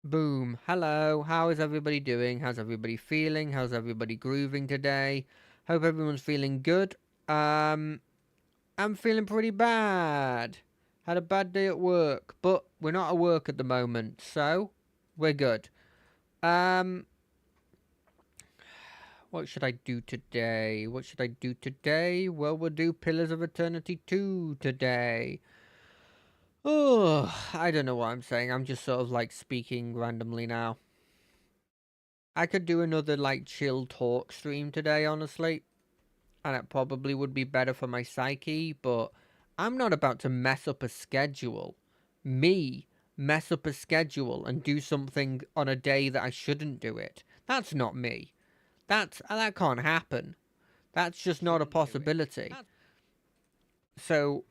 Boom. Hello. How is everybody doing? How's everybody feeling? How's everybody grooving today? Hope everyone's feeling good. Um, I'm feeling pretty bad. Had a bad day at work, but we're not at work at the moment, so we're good. Um, what should I do today? What should I do today? Well, we'll do Pillars of Eternity 2 today. Oh, I don't know what I'm saying. I'm just sort of like speaking randomly now. I could do another like chill talk stream today, honestly, and it probably would be better for my psyche, but I'm not about to mess up a schedule. Me mess up a schedule and do something on a day that I shouldn't do it. That's not me. That can't happen. That's just not a possibility. So,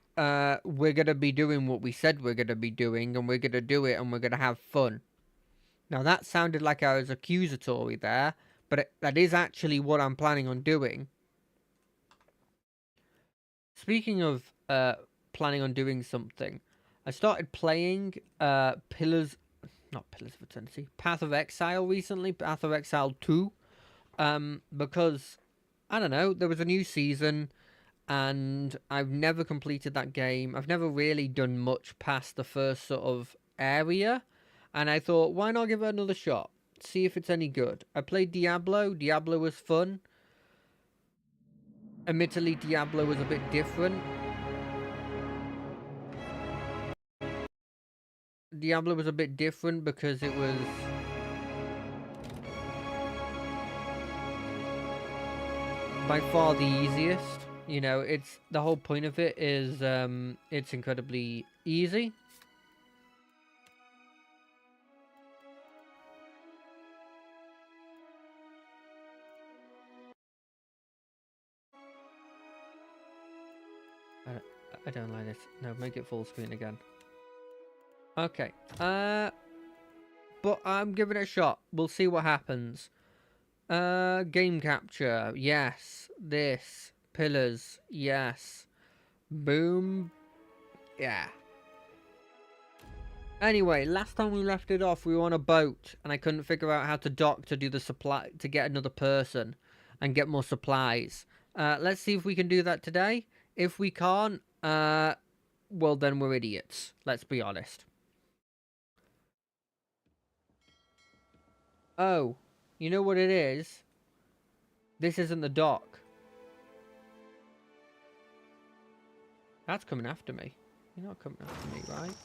we're gonna be doing what we said we're gonna be doing, and we're gonna do it, and we're gonna have fun. Now that sounded like I was accusatory there, but that is actually what I'm planning on doing. Speaking of planning on doing something, I started playing not Pillars of Eternity, Path of Exile recently, Path of Exile 2, because, I don't know, there was a new season, and I've never completed that game. I've never really done much past the first sort of area, and I thought, why not give it another shot? See if it's any good. I played Diablo. Diablo was fun. Admittedly, Diablo was a bit different. Diablo was a bit different because it was by far the easiest. You know, it's the whole point of it is it's incredibly easy. I don't, I don't like this. No, make it full screen again. Okay. But I'm giving it a shot. We'll see what happens. Game capture. Yes. This. Pillars. Yes. Boom. Yeah. Anyway, last time we left it off, we were on a boat, and I couldn't figure out how to dock to do the supply to get another person and get more supplies. Let's see if we can do that today. If we can't, well then we're idiots. Let's be honest. Oh, you know what it is? This isn't the dock. That's coming after me. You're not coming after me, right?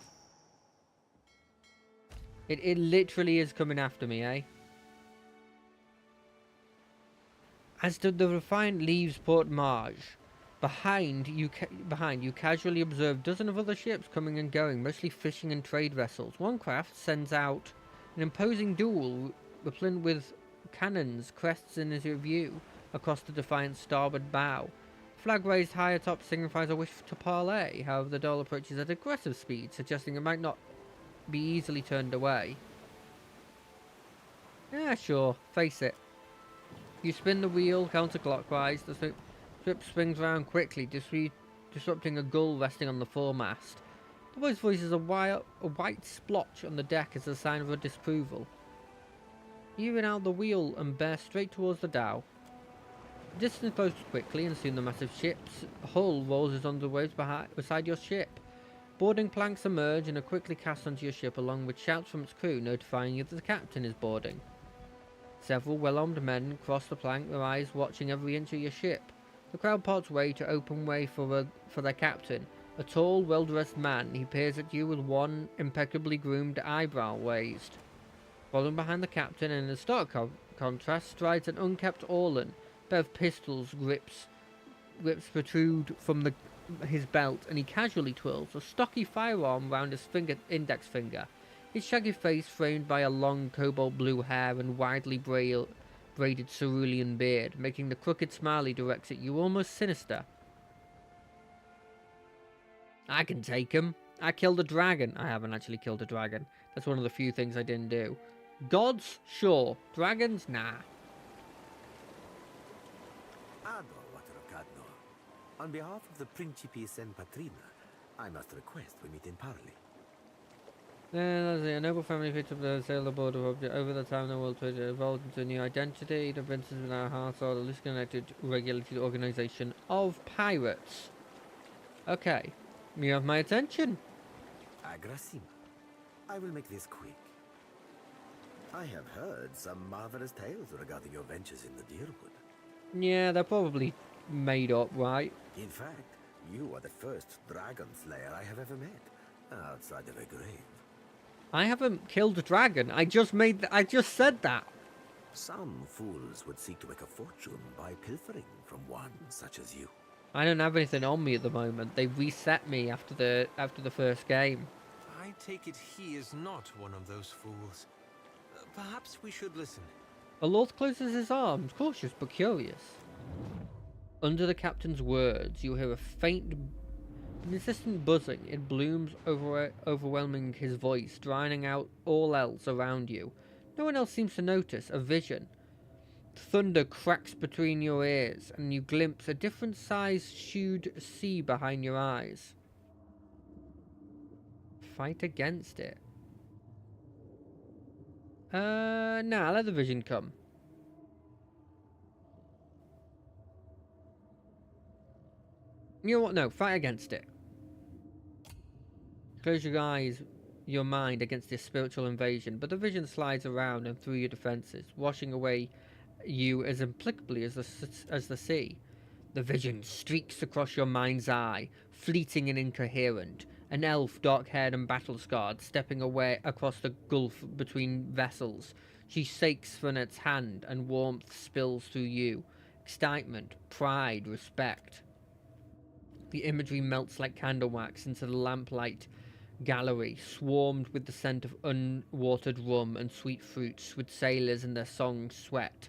It literally is coming after me, eh? As the Refined leaves Port Marge, behind you casually observe dozens of other ships coming and going, mostly fishing and trade vessels. One craft sends out an imposing duel replete with cannons, crests in his view across the Defiant's starboard bow. Flag raised high atop signifies a wish to parley. However, the Doll approaches at aggressive speed, suggesting it might not be easily turned away. Yeah, sure, face it. You spin the wheel counterclockwise. The ship swings round quickly, disrupting a gull resting on the foremast. The boy's voice is a white splotch on the deck as a sign of her disapproval. You even out the wheel and bear straight towards the Dow. The distance closes quickly, and soon the massive ship's hull rolls on the waves beside your ship. Boarding planks emerge and are quickly cast onto your ship, along with shouts from its crew notifying you that the captain is boarding. Several well-armed men cross the plank, their eyes watching every inch of your ship. The crowd parts way to open way for their captain, a tall, well-dressed man. He peers at you with one impeccably groomed eyebrow raised. Following behind the captain, and in stark contrast, strides an unkept Orlan. A pair of pistols grips protrude from his belt, and he casually twirls a stocky firearm round his index finger. His shaggy face framed by a long cobalt blue hair and widely braided cerulean beard, making the crooked smile he directs at you almost sinister. I can take him. I killed a dragon. I haven't actually killed a dragon. That's one of the few things I didn't do. Gods? Sure. Dragons? Nah. Ado, Waterocadno. On behalf of the Principes and Patrina, I must request we meet in parley. Then let's see, a noble family picked up the sail aboard of object. Over the time, the world trade evolved into a new identity. The princes in our hearts are the loosely connected, regulated organization of pirates. Okay, you have my attention. Agrasima. I will make this quick. I have heard some marvelous tales regarding your ventures in the Deerwood. Yeah, they're probably made up, right? In fact, you are the first dragon slayer I have ever met, outside of a grave. I haven't killed a dragon. I just said that. Some fools would seek to make a fortune by pilfering from one such as you. I don't have anything on me at the moment. They reset me after the first game. I take it he is not one of those fools. Perhaps we should listen. The Lord closes his arms, cautious but curious. Under the captain's words, you hear a faint, insistent buzzing. It blooms, overwhelming his voice, drowning out all else around you. No one else seems to notice. A vision. Thunder cracks between your ears, and you glimpse a different-sized hued sea behind your eyes. Fight against it. Nah, let the vision come. You know what? No, fight against it. Close your eyes, your mind against this spiritual invasion, but the vision slides around and through your defenses, washing away you as implacably as the sea. The vision streaks across your mind's eye, fleeting and incoherent. An elf, dark-haired and battle-scarred, stepping away across the gulf between vessels. She shakes from its hand, and warmth spills through you. Excitement, pride, respect. The imagery melts like candle wax into the lamplight gallery, swarmed with the scent of unwatered rum and sweet fruits, with sailors and their songs sweat.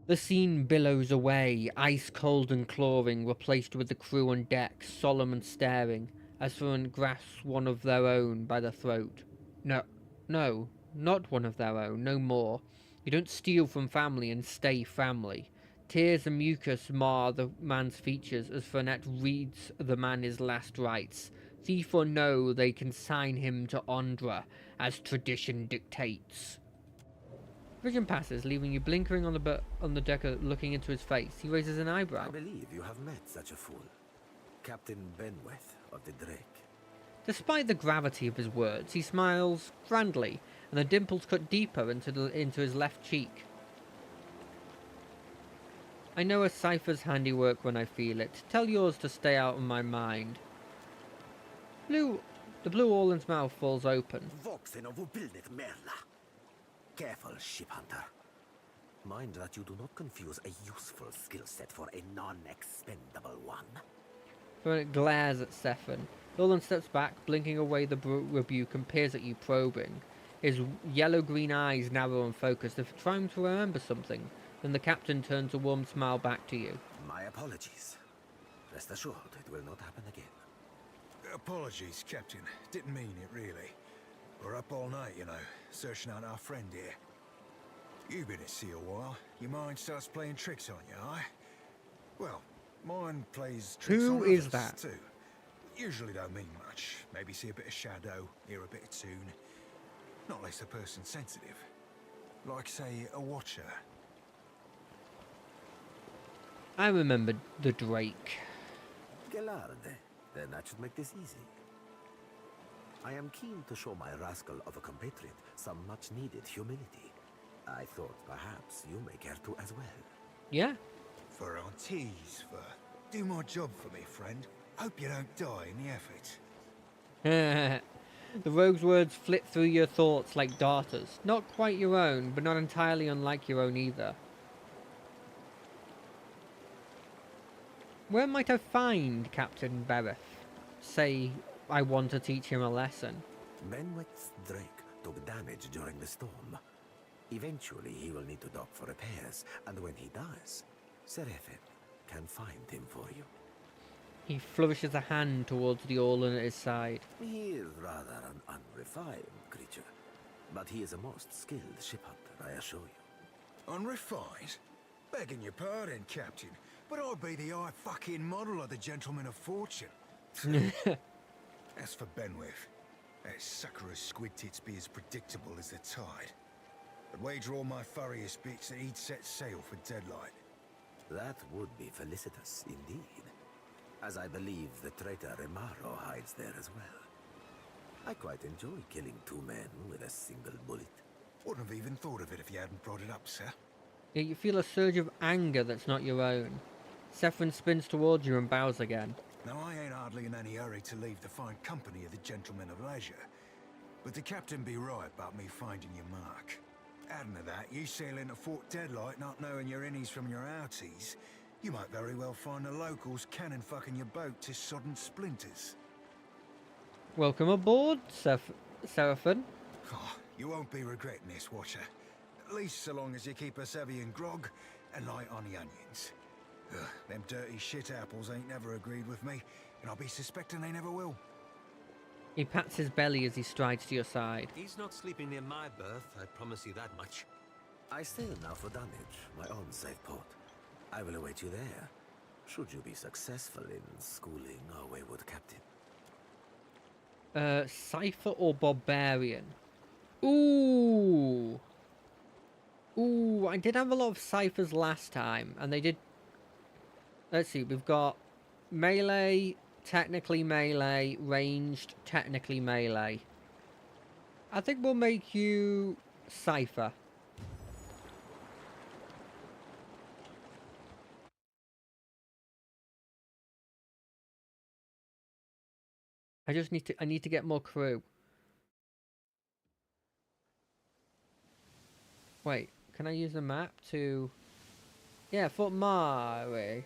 The scene billows away, ice-cold and clawing, replaced with the crew on deck, solemn and staring, as someone grasps one of their own by the throat. No, not one of their own, no more. You don't steal from family and stay family. Tears and mucus mar the man's features as Fernet reads the man his last rites. Thief or no, they consign him to Ondra, as tradition dictates. Vision passes, leaving you blinkering on the deck, looking into his face. He raises an eyebrow. I believe you have met such a fool. Captain Benweth of the Drake. Despite the gravity of his words, he smiles grandly, and the dimples cut deeper into his left cheek. I know a cipher's handiwork when I feel it. Tell yours to stay out of my mind. The blue Orland's mouth falls open. Voxen of Ubilnet Merla. Careful, ship hunter. Mind that you do not confuse a useful skill set for a non-expendable one. Fernet glares at Stefan. Orland steps back, blinking away the rebuke, and peers at you, probing. His yellow-green eyes narrow and focused, as if trying to remember something. Then the captain turns a warm smile back to you. My apologies. Rest assured, it will not happen again. Apologies, Captain. Didn't mean it, really. We're up all night, you know, searching out our friend here. You've been at sea a while. Your mind starts playing tricks on you, aye? Well, mine plays tricks on Who is others, that? too. Usually don't mean much. Maybe see a bit of shadow, hear a bit of tune. Not unless the person's sensitive. Like, say, a watcher. I remember the Drake. Gelarde. Then that should make this easy. I am keen to show my rascal of a compatriot some much-needed humility. I thought perhaps you may care to as well. Yeah? For on tease, for do my job for me, friend. Hope you don't die in the effort. The rogue's words flit through your thoughts like darters. Not quite your own, but not entirely unlike your own either. Where might I find Captain Bereth? Say, I want to teach him a lesson. Benweth's Drake took damage during the storm. Eventually, he will need to dock for repairs, and when he does, Seraphin can find him for you. He flourishes a hand towards the Orlan at his side. He is rather an unrefined creature, but he is a most skilled ship hunter, I assure you. Unrefined? Begging your pardon, Captain, but I'd be the high fucking model of the gentleman of fortune. As for Benwith, that sucker of squid tits be as predictable as the tide. I'd wager all my furriest bits that he'd set sail for Deadlight. That would be felicitous indeed, as I believe the traitor Remaro hides there as well. I quite enjoy killing 2 men with a single bullet. Wouldn't have even thought of it if you hadn't brought it up, sir. Yeah, you feel a surge of anger that's not your own. Sefrin spins towards you and bows again. Now, I ain't hardly in any hurry to leave the fine company of the gentlemen of leisure, but the captain be right about me finding your mark. Adding to that, you sail into Fort Deadlight not knowing your innies from your outies, you might very well find the locals cannon fucking your boat to sodden splinters. Welcome aboard, Seraphon. Oh, you won't be regretting this, Watcher. At least so long as you keep us heavy in grog and light on the onions. Ugh, them dirty shit apples ain't never agreed with me, and I'll be suspecting they never will. He pats his belly as he strides to your side. He's not sleeping near my berth, I promise you that much. I sail now for Dunwich, my own safe port. I will await you there, should you be successful in schooling our wayward captain. Cypher or Barbarian? Ooh! Ooh, I did have a lot of Cyphers last time, and they did... Let's see, we've got melee, technically melee, ranged, technically melee. I think we'll make you Cypher. I need to get more crew. Wait, can I use the map to... Yeah, Fort Mare.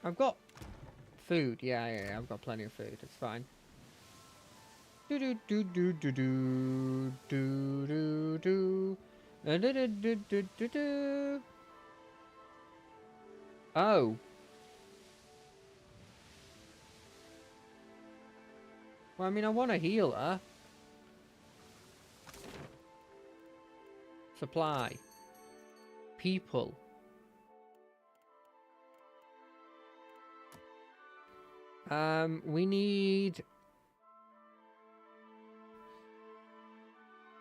I've got food. Yeah, I've got plenty of food. It's fine. Do do do do do do do do do do do do do do. Oh. Well, I mean, I want a healer. Supply. People. We need...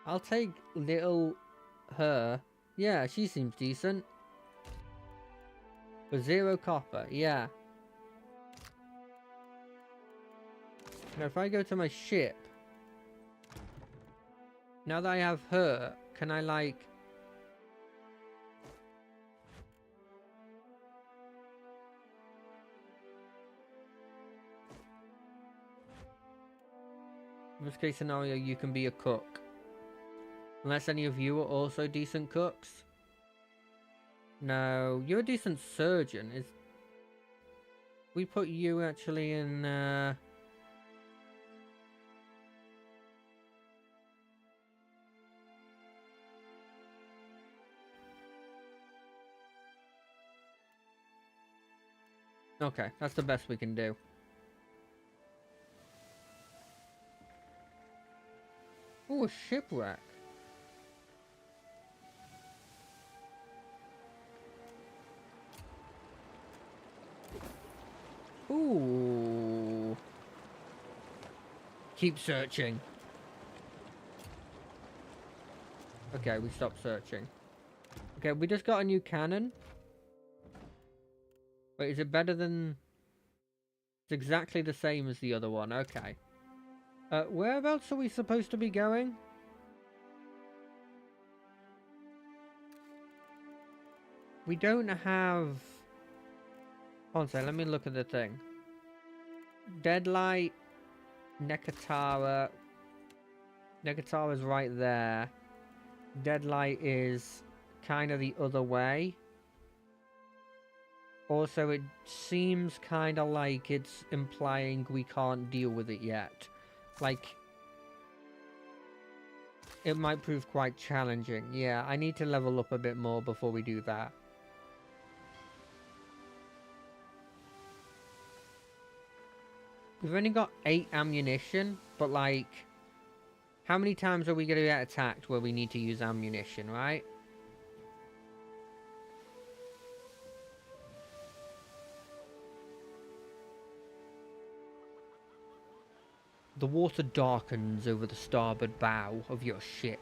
I'll take little her. Yeah, she seems decent. For 0 copper, yeah. Now if I go to my ship, now that I have her, can I like... Worst case scenario, you can be a cook. Unless any of you are also decent cooks. No, you're a decent surgeon. Is we put you actually in Okay, that's the best we can do. Ooh, a shipwreck. Ooh. Keep searching. Okay, we stopped searching. Okay, we just got a new cannon. Wait, is it better than... It's exactly the same as the other one. Okay. Whereabouts are we supposed to be going? We don't have... Hold on a second, let me look at the thing. Deadlight, Nekatara. Nekatara's right there. Deadlight is kind of the other way. Also, it seems kind of like it's implying we can't deal with it yet. Like, it might prove quite challenging. Yeah, I need to level up a bit more before we do that. We've only got 8 ammunition, but like, How many times are we going to get attacked where we need to use ammunition, right? The water darkens over the starboard bow of your ship,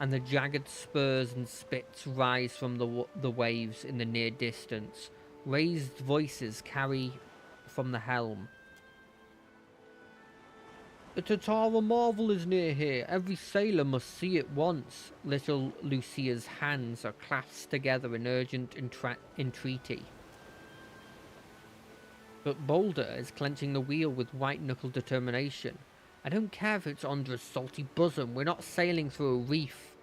and the jagged spurs and spits rise from the waves in the near distance. Raised voices carry from the helm. The Tatara marvel is near here. Every sailor must see it once. Little Lucia's hands are clasped together in urgent entreaty. But Boulder is clenching the wheel with white-knuckled determination. I don't care if it's under a salty bosom. We're not sailing through a reef.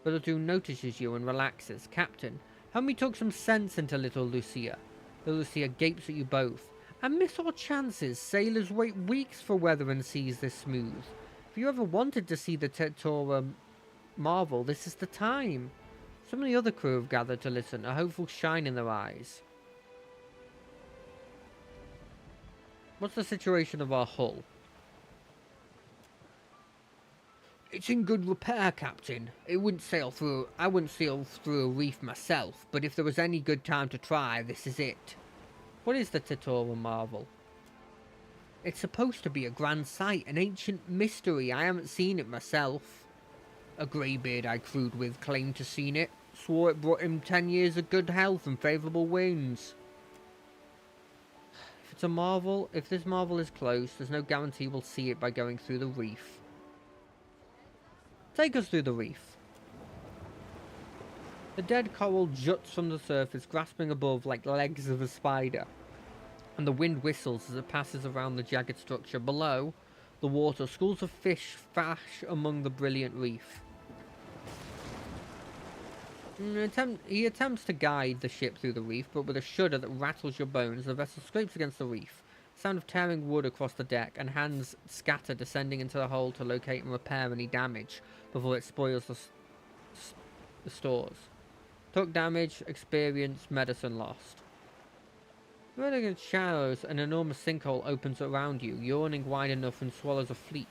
Billatu notices you and relaxes. Captain, help me talk some sense into little Lucia. Little Lucia gapes at you both. And miss our chances. Sailors wait weeks for weather and seas this smooth. If you ever wanted to see the Tetora marvel, this is the time. Some of the other crew have gathered to listen, a hopeful shine in their eyes. What's the situation of our hull? It's in good repair, Captain. I wouldn't sail through a reef myself, but if there was any good time to try, this is it. What is the Tetora marvel? It's supposed to be a grand sight, an ancient mystery. I haven't seen it myself. A greybeard I crewed with claimed to seen it. Swore it brought him 10 years of good health and favourable winds. It's a marvel. If this marvel is close, there's no guarantee we'll see it by going through the reef. Take us through the reef. The dead coral juts from the surface, grasping above like legs of a spider, and the wind whistles as it passes around the jagged structure. Below the water, schools of fish flash among the brilliant reef. He attempts to guide the ship through the reef, but with a shudder that rattles your bones, the vessel scrapes against the reef. Sound of tearing wood across the deck, and hands scatter, descending into the hold to locate and repair any damage before it spoils the stores. Took damage, experience, medicine lost. Running in shadows, an enormous sinkhole opens around you, yawning wide enough and swallows a fleet.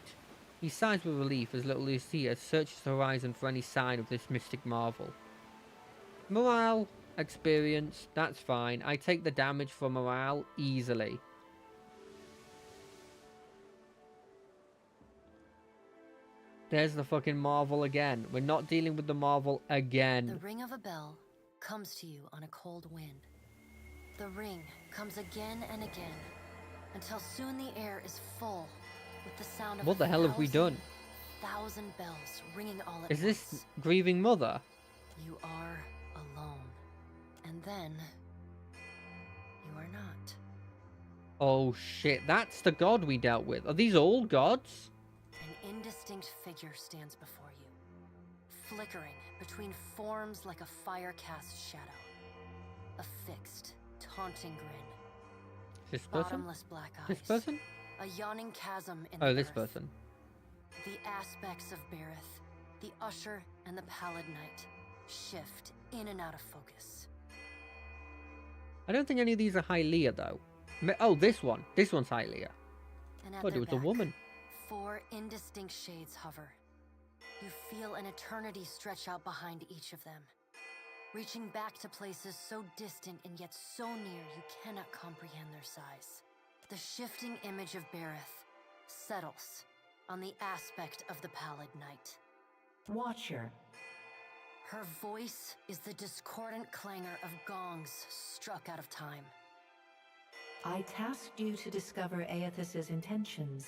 He sighs with relief as little Lucia searches the horizon for any sign of this mystic marvel. Morale, experience, that's fine. I take the damage for morale easily. There's the fucking marvel again. We're not dealing with the marvel again. The ring of a bell comes to you on a cold wind. The ring comes again and again, until soon the air is full with the sound of What the hell have we done? 1,000 bells ringing all at Is once. this grieving mother? You are alone. And then you are not. Oh shit, that's the god we dealt with. Are these all gods? An indistinct figure stands before you, flickering between forms like a fire-cast shadow. A fixed, taunting grin. This person? Bottomless black eyes. This person? A yawning chasm in Oh, the this earth. person. The aspects of Berith, the Usher and the Pallid Knight, shift in and out of focus. I don't think any of these are Hylia though. Oh, this one. This one's Hylia. And at Thought their it was a back, woman. 4 indistinct shades hover. You feel an eternity stretch out behind each of them, reaching back to places so distant and yet so near you cannot comprehend their size. The shifting image of Berith settles on the aspect of the Pallid Knight. Watcher. Her voice is the discordant clangor of gongs struck out of time. I tasked you to discover Aethys's intentions.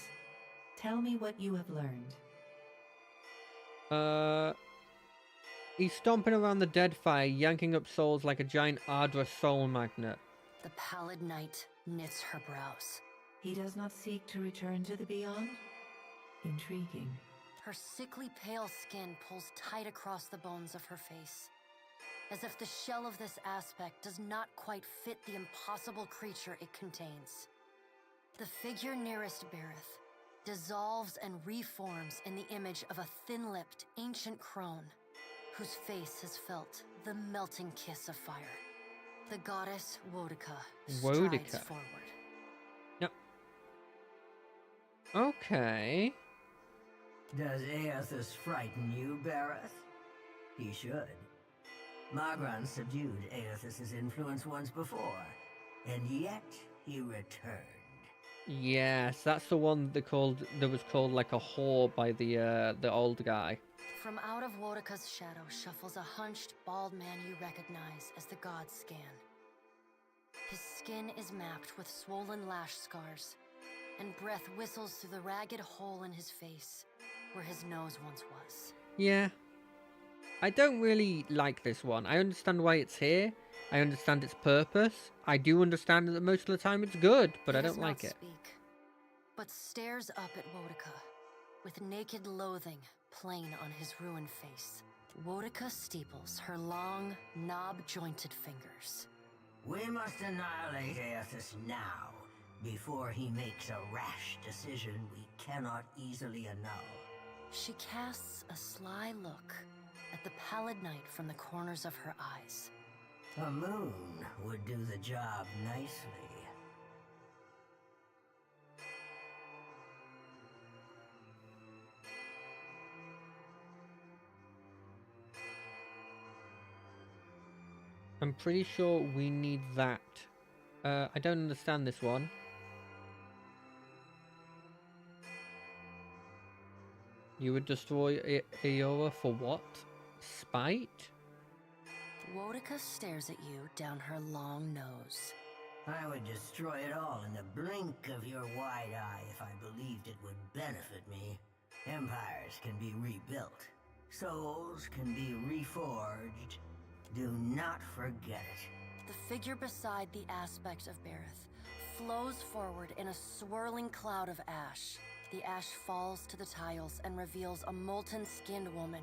Tell me what you have learned. He's stomping around the dead fire, yanking up souls like a giant Ardra soul magnet. The Pallid Knight knits her brows. He does not seek to return to the beyond? Intriguing. Her sickly pale skin pulls tight across the bones of her face, as if the shell of this aspect does not quite fit the impossible creature it contains. The figure nearest Berith dissolves and reforms in the image of a thin-lipped ancient crone, whose face has felt the melting kiss of fire. The goddess Wodica strides forward. Yep. Okay. Does Aethys frighten you, Bareth? He should. Magran subdued Aethys' influence once before, and yet he returned. Yes, that's the one that was called like a whore by the old guy. From out of Wodika's shadow shuffles a hunched, bald man you recognize as the god Scan. His skin is mapped with swollen lash scars, and breath whistles through the ragged hole in his face, where his nose once was. Yeah. I don't really like this one. I understand why it's here. I understand its purpose. I do understand that most of the time it's good, but I He does don't like not it. speak, but stares up at Wodika, with naked loathing plain on his ruined face. Wodika steeples her long, knob-jointed fingers. We must annihilate Aethys now, before he makes a rash decision we cannot easily annul. She casts a sly look at the pallid night from the corners of her eyes. A moon would do the job nicely. I'm pretty sure we need that. I don't understand this one. You would destroy Eora for what? Spite? Wodika stares at you down her long nose. I would destroy it all in the blink of your wide eye if I believed it would benefit me. Empires can be rebuilt. Souls can be reforged. Do not forget it. The figure beside the aspect of Bareth flows forward in a swirling cloud of ash. The ash falls to the tiles and reveals a molten-skinned woman,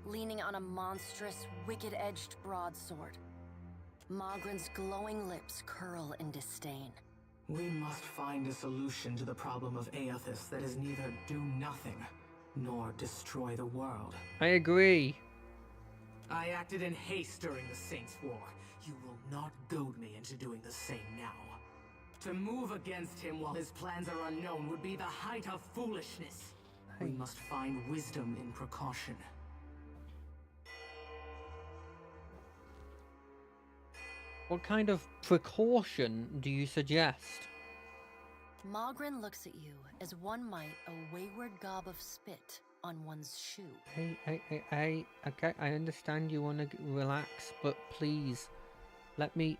leaning on a monstrous, wicked-edged broadsword. Magran's glowing lips curl in disdain. We must find a solution to the problem of Aethys that is neither do nothing, nor destroy the world. I agree. I acted in haste during the Saints' War. You will not goad me into doing the same now. To move against him while his plans are unknown would be the height of foolishness. We must find wisdom in precaution. What kind of precaution do you suggest? Magran looks at you as one might a wayward gob of spit on one's shoe. Hey, okay, I understand you want to relax, but please, let me,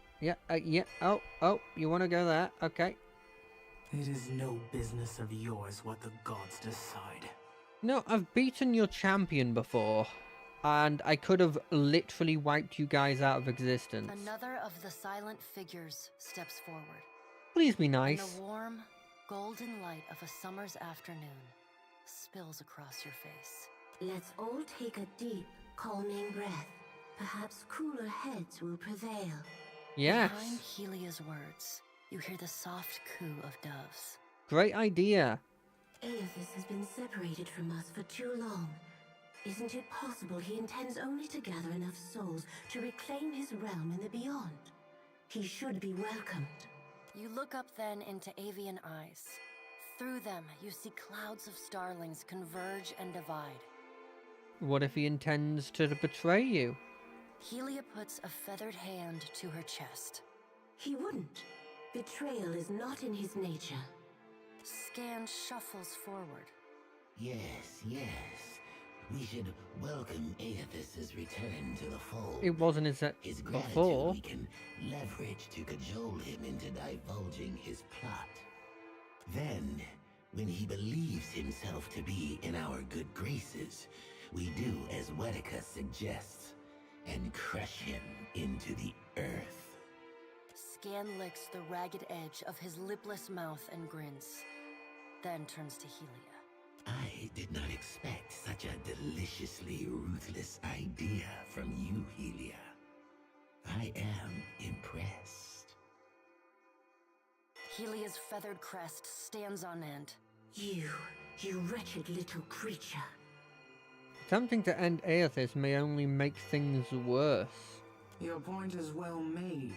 oh, you want to go there, okay. It is no business of yours what the gods decide. No, I've beaten your champion before, and I could have literally wiped you guys out of existence. Another of the silent figures steps forward. Please be And nice. the warm, golden light of a summer's afternoon spills across your face. Let's all take a deep, calming breath. Perhaps cooler heads will prevail. Yes, Behind Helia's words, you hear the soft coo of doves. great idea. Aethys has been separated from us for too long. Isn't it possible he intends only to gather enough souls to reclaim his realm in the beyond? He should be welcomed. You look up then into avian eyes. Through them, you see clouds of starlings converge and divide. What if he intends to betray you? Helia puts a feathered hand to her chest. He wouldn't. Betrayal is not in his nature. Scan shuffles forward. Yes. We should welcome Aethys' return to the fold. It wasn't his His before. gratitude we can leverage to cajole him into divulging his plot. Then, when he believes himself to be in our good graces, we do as Wodika suggests, and crush him into the earth. Scan licks the ragged edge of his lipless mouth and grins, then turns to Helia. I did not expect such a deliciously ruthless idea from you, Helia. I am impressed. Helia's feathered crest stands on end. You wretched little creature. Attempting to end Aethys may only make things worse. Your point is well made,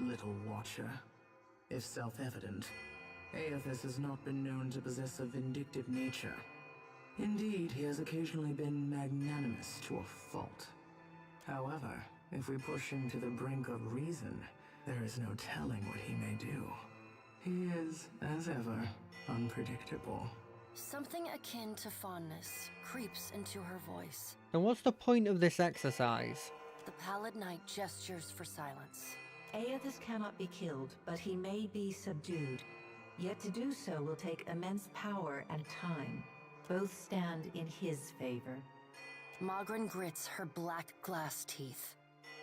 little watcher. If self-evident, Aethys has not been known to possess a vindictive nature. Indeed, he has occasionally been magnanimous to a fault. However, if we push him to the brink of reason, there is no telling what he may do. He is, as ever, unpredictable. Something akin to fondness creeps into her voice. And what's the point of this exercise? The Pallid Knight gestures for silence. Aethys cannot be killed, but he may be subdued. Yet to do so will take immense power and time. Both stand in his favor. Magrin grits her black glass teeth.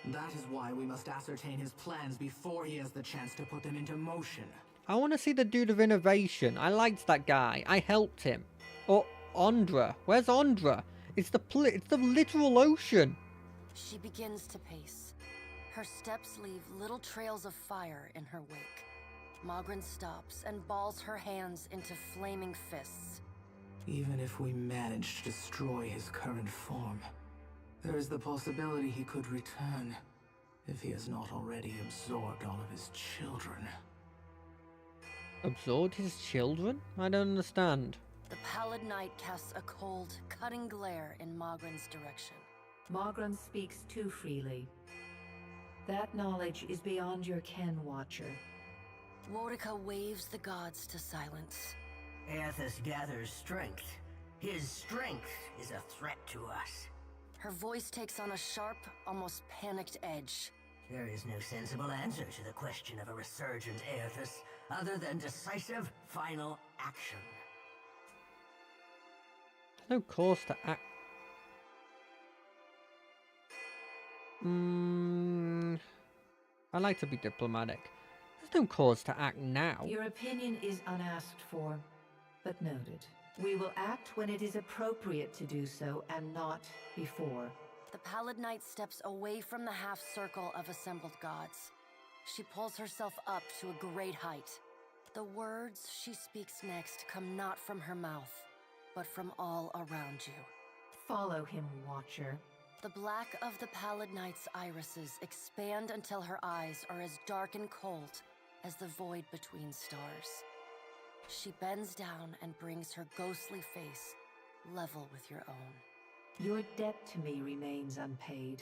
That is why we must ascertain his plans before he has the chance to put them into motion. I want to see the dude of innovation. I liked that guy. I helped him. Or Ondra. Where's Ondra? It's the literal ocean. She begins to pace. Her steps leave little trails of fire in her wake. Magrin stops and balls her hands into flaming fists. Even if we manage to destroy his current form, there is the possibility he could return, if he has not already absorbed all of his children. Absorbed his children? I don't understand. The Pallid Knight casts a cold, cutting glare in Magrin's direction. Magrin speaks too freely. That knowledge is beyond your ken, Watcher. Woedica waves the gods to silence. Aethys gathers strength. His strength is a threat to us. Her voice takes on a sharp, almost panicked edge. There is no sensible answer to the question of a resurgent Aethys, other than decisive, final action. There's no cause to act. I like to be diplomatic. There's no cause to act now. Your opinion is unasked for, but noted. We will act when it is appropriate to do so, and not before. The Pallid Knight steps away from the half-circle of assembled gods. She pulls herself up to a great height. The words she speaks next come not from her mouth, but from all around you. Follow him, Watcher. The black of the Pallid Knight's irises expand until her eyes are as dark and cold as the void between stars. She bends down and brings her ghostly face level with your own. Your debt to me remains unpaid.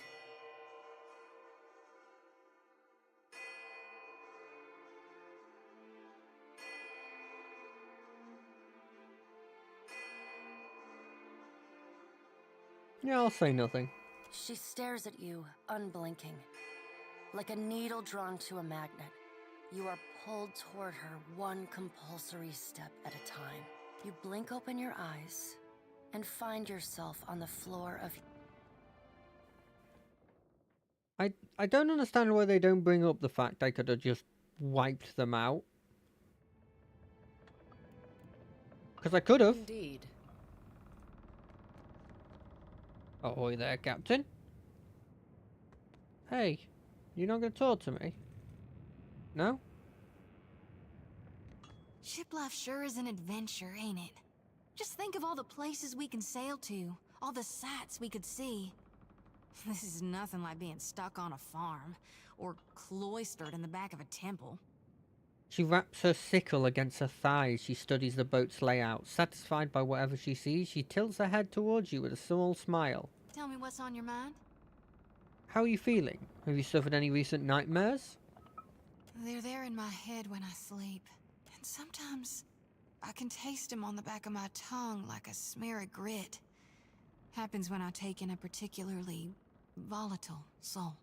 Yeah, I'll say nothing. She stares at you, unblinking. Like a needle drawn to a magnet, you are pulled toward her one compulsory step at a time. You blink open your eyes and find yourself on the floor of... I don't understand why they don't bring up the fact I could have just wiped them out. Because I could have. Indeed. Ahoy there, Captain. Hey, you not gonna talk to me? No? Ship life sure is an adventure, ain't it? Just think of all the places we can sail to, all the sights we could see. This is nothing like being stuck on a farm, or cloistered in the back of a temple. She wraps her sickle against her thighs. She studies the boat's layout. Satisfied by whatever she sees, she tilts her head towards you with a small smile. Tell me what's on your mind? How are you feeling? Have you suffered any recent nightmares? They're there in my head when I sleep. And sometimes I can taste them on the back of my tongue like a smear of grit. Happens when I take in a particularly volatile soul.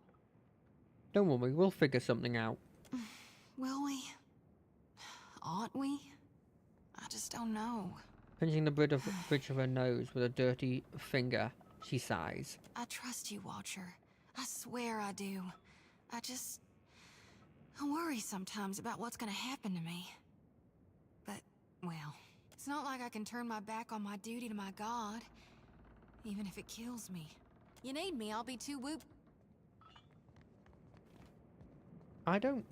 Don't worry, we'll figure something out. Will we? Ought we? I just don't know. Pinching the bridge of her nose with a dirty finger, she sighs. I trust you, Watcher. I swear I do. I worry sometimes about what's gonna happen to me. But, well, it's not like I can turn my back on my duty to my god. Even if it kills me. You need me, I'll be too whoop. I don't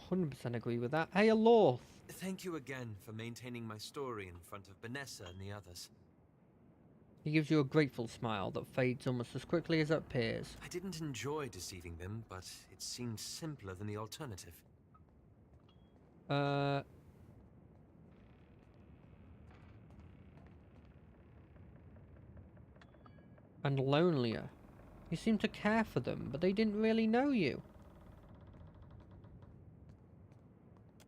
100% agree with that. Hey, Alorth. Thank you again for maintaining my story in front of Vanessa and the others. He gives you a grateful smile that fades almost as quickly as it appears. I didn't enjoy deceiving them, but it seemed simpler than the alternative. And lonelier. You seem to care for them, but they didn't really know you.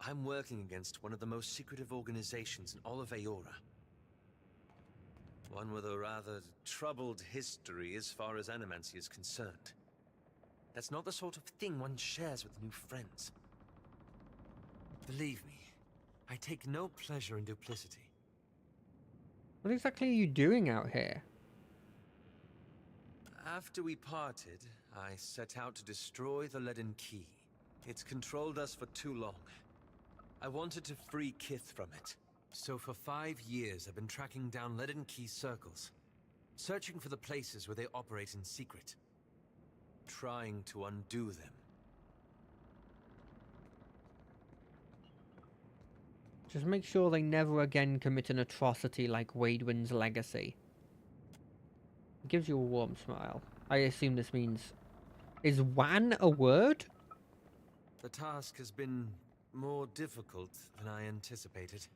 I'm working against one of the most secretive organizations in all of Aora. One with a rather troubled history as far as Animancy is concerned. That's not the sort of thing one shares with new friends. Believe me, I take no pleasure in duplicity. What exactly are you doing out here? After we parted, I set out to destroy the Leaden Key. It's controlled us for too long. I wanted to free Kith from it. So for 5 years I've been tracking down Leaden Key circles, searching for the places where they operate in secret, trying to undo them. Just make sure they never again commit an atrocity like Waidwin's legacy. It gives you a warm smile. I assume this means... Is Wan a word? The task has been more difficult than I anticipated.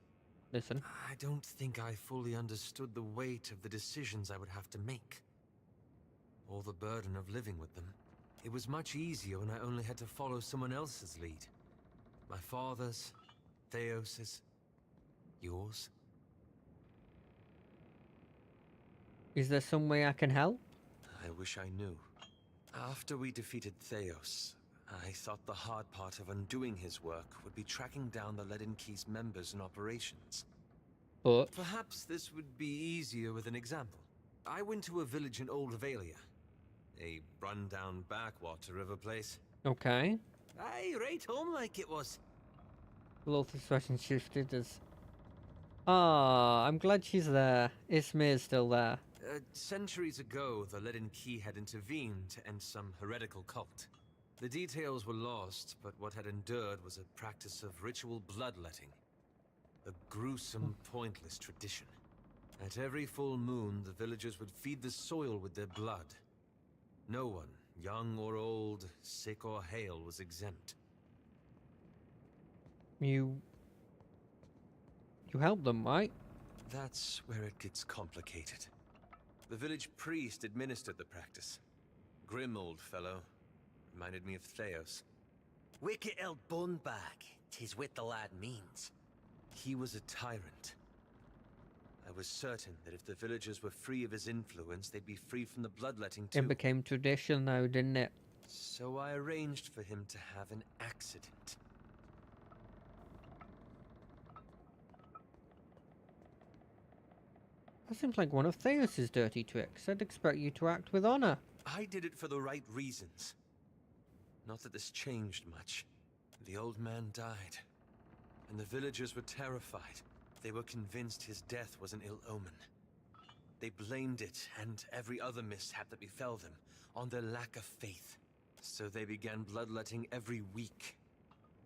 Listen. I don't think I fully understood the weight of the decisions I would have to make. Or the burden of living with them. It was much easier when I only had to follow someone else's lead. My father's, Theos's, yours. Is there some way I can help? I wish I knew. After we defeated Theos, I thought the hard part of undoing his work would be tracking down the Leaden Key's members and operations. But... Perhaps this would be easier with an example. I went to a village in Old Valia, a run-down backwater of a place. Okay. Aye, right home like it was. The little expression shifted as... Ah, I'm glad she's there. Ismir's still there. Centuries ago, the Leaden Key had intervened to end some heretical cult. The details were lost, but what had endured was a practice of ritual bloodletting. A gruesome, pointless tradition. At every full moon, the villagers would feed the soil with their blood. No one, young or old, sick or hale, was exempt. You help them, right? That's where it gets complicated. The village priest administered the practice. Grim old fellow. Reminded me of Theos. Wicked El Bunbag, 'tis what the lad means. He was a tyrant. I was certain that if the villagers were free of his influence, they'd be free from the bloodletting too. It became tradition though, didn't it? So I arranged for him to have an accident. That seems like one of Theos's dirty tricks. I'd expect you to act with honor. I did it for the right reasons. Not that this changed much. The old man died, and the villagers were terrified. They were convinced his death was an ill omen. They blamed it, and every other mishap that befell them, on their lack of faith. So they began bloodletting every week,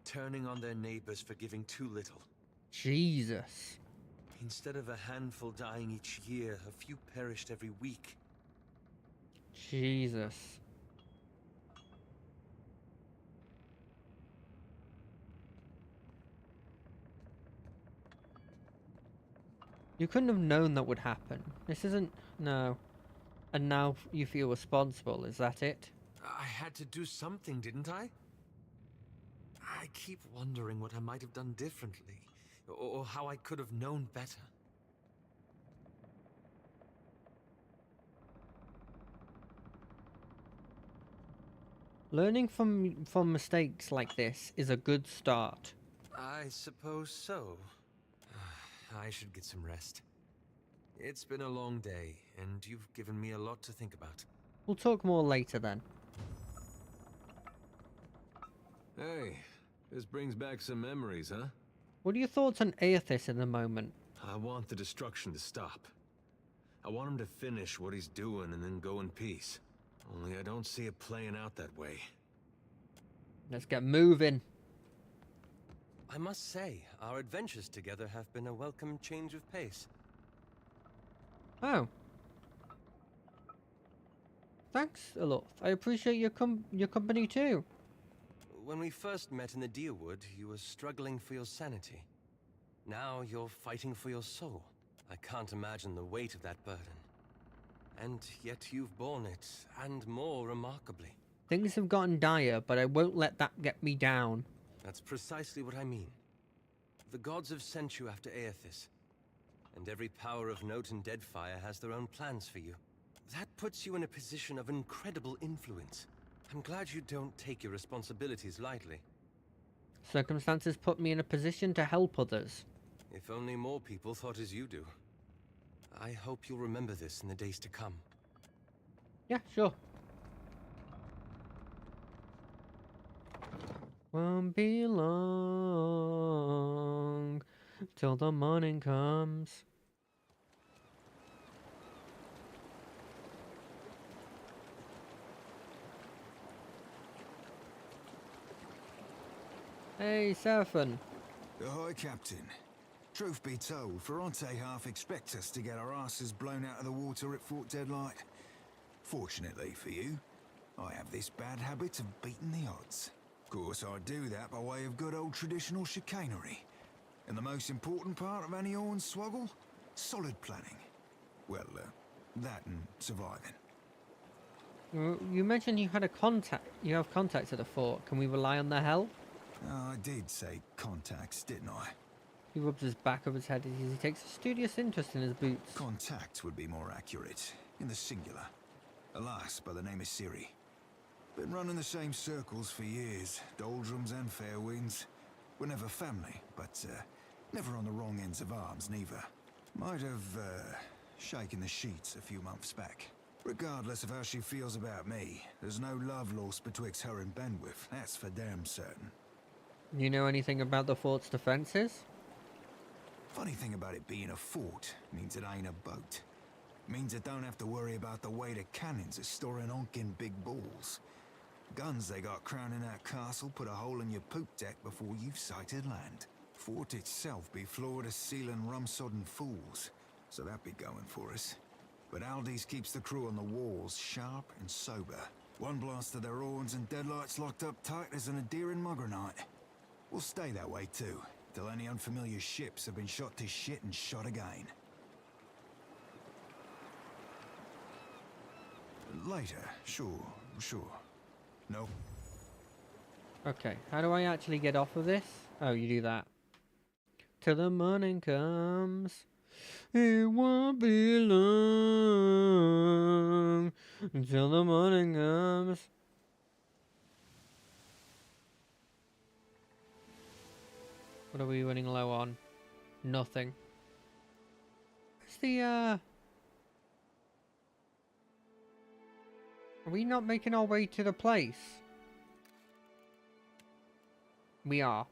turning on their neighbors for giving too little. Jesus. Instead of a handful dying each year, a few perished every week. Jesus. You couldn't have known that would happen. This isn't... No. And now you feel responsible, is that it? I had to do something, didn't I? I keep wondering what I might have done differently, or how I could have known better. Learning from mistakes like this is a good start. I suppose so. I should get some rest. It's been a long day, and you've given me a lot to think about. We'll talk more later then. Hey, this brings back some memories, huh? What are your thoughts on Aethys in the moment? I want the destruction to stop. I want him to finish what he's doing and then go in peace. Only I don't see it playing out that way. Let's get moving. I must say, our adventures together have been a welcome change of pace. Oh. Thanks a lot. I appreciate your company too. When we first met in the Deerwood, you were struggling for your sanity. Now you're fighting for your soul. I can't imagine the weight of that burden. And yet you've borne it, and more remarkably. Things have gotten dire, but I won't let that get me down. That's precisely what I mean. The gods have sent you after Aethys, and every power of note in Deadfire has their own plans for you. That puts you in a position of incredible influence. I'm glad you don't take your responsibilities lightly. Circumstances put me in a position to help others. If only more people thought as you do. I hope you'll remember this in the days to come. Yeah, sure. Won't be long till the morning comes. Hey, Seraphon. Ahoy, Captain. Truth be told, Ferrante half expects us to get our asses blown out of the water at Fort Deadlight. Fortunately for you, I have this bad habit of beating the odds. Of course, I do that by way of good old traditional chicanery. And the most important part of any Hornswoggle? Solid planning. Well, that and surviving. You mentioned you had a contact. You have contacts at the fort. Can we rely on their help? I did say contacts, didn't I? He rubs his back of his head as he takes a studious interest in his boots. Contact would be more accurate, in the singular. A lass by the name of Ciri. Been running the same circles for years, doldrums and fair winds. We're never family, but never on the wrong ends of arms, neither. Might have shaken the sheets a few months back. Regardless of how she feels about me, there's no love lost betwixt her and Benwith, that's for damn certain. You know anything about the fort's defenses? Funny thing about it being a fort means it ain't a boat. Means it don't have to worry about the weight of cannons it's storing honking big balls. Guns they got crowning that castle put a hole in your poop deck before you've sighted land. Fort itself be floor-to-ceiling rum-sodden fools, so that be going for us. But Aldi's keeps the crew on the walls sharp and sober. One blast of their horns and Deadlight's locked up tight as an endearing mugger night. We'll stay that way too, till any unfamiliar ships have been shot to shit and shot again. Later, sure. No. Okay, how do I actually get off of this? Oh, you do that. Till the morning comes, it won't be long until the morning comes. What are we running low on? Nothing. Where's the, Are we not making our way to the place? We are.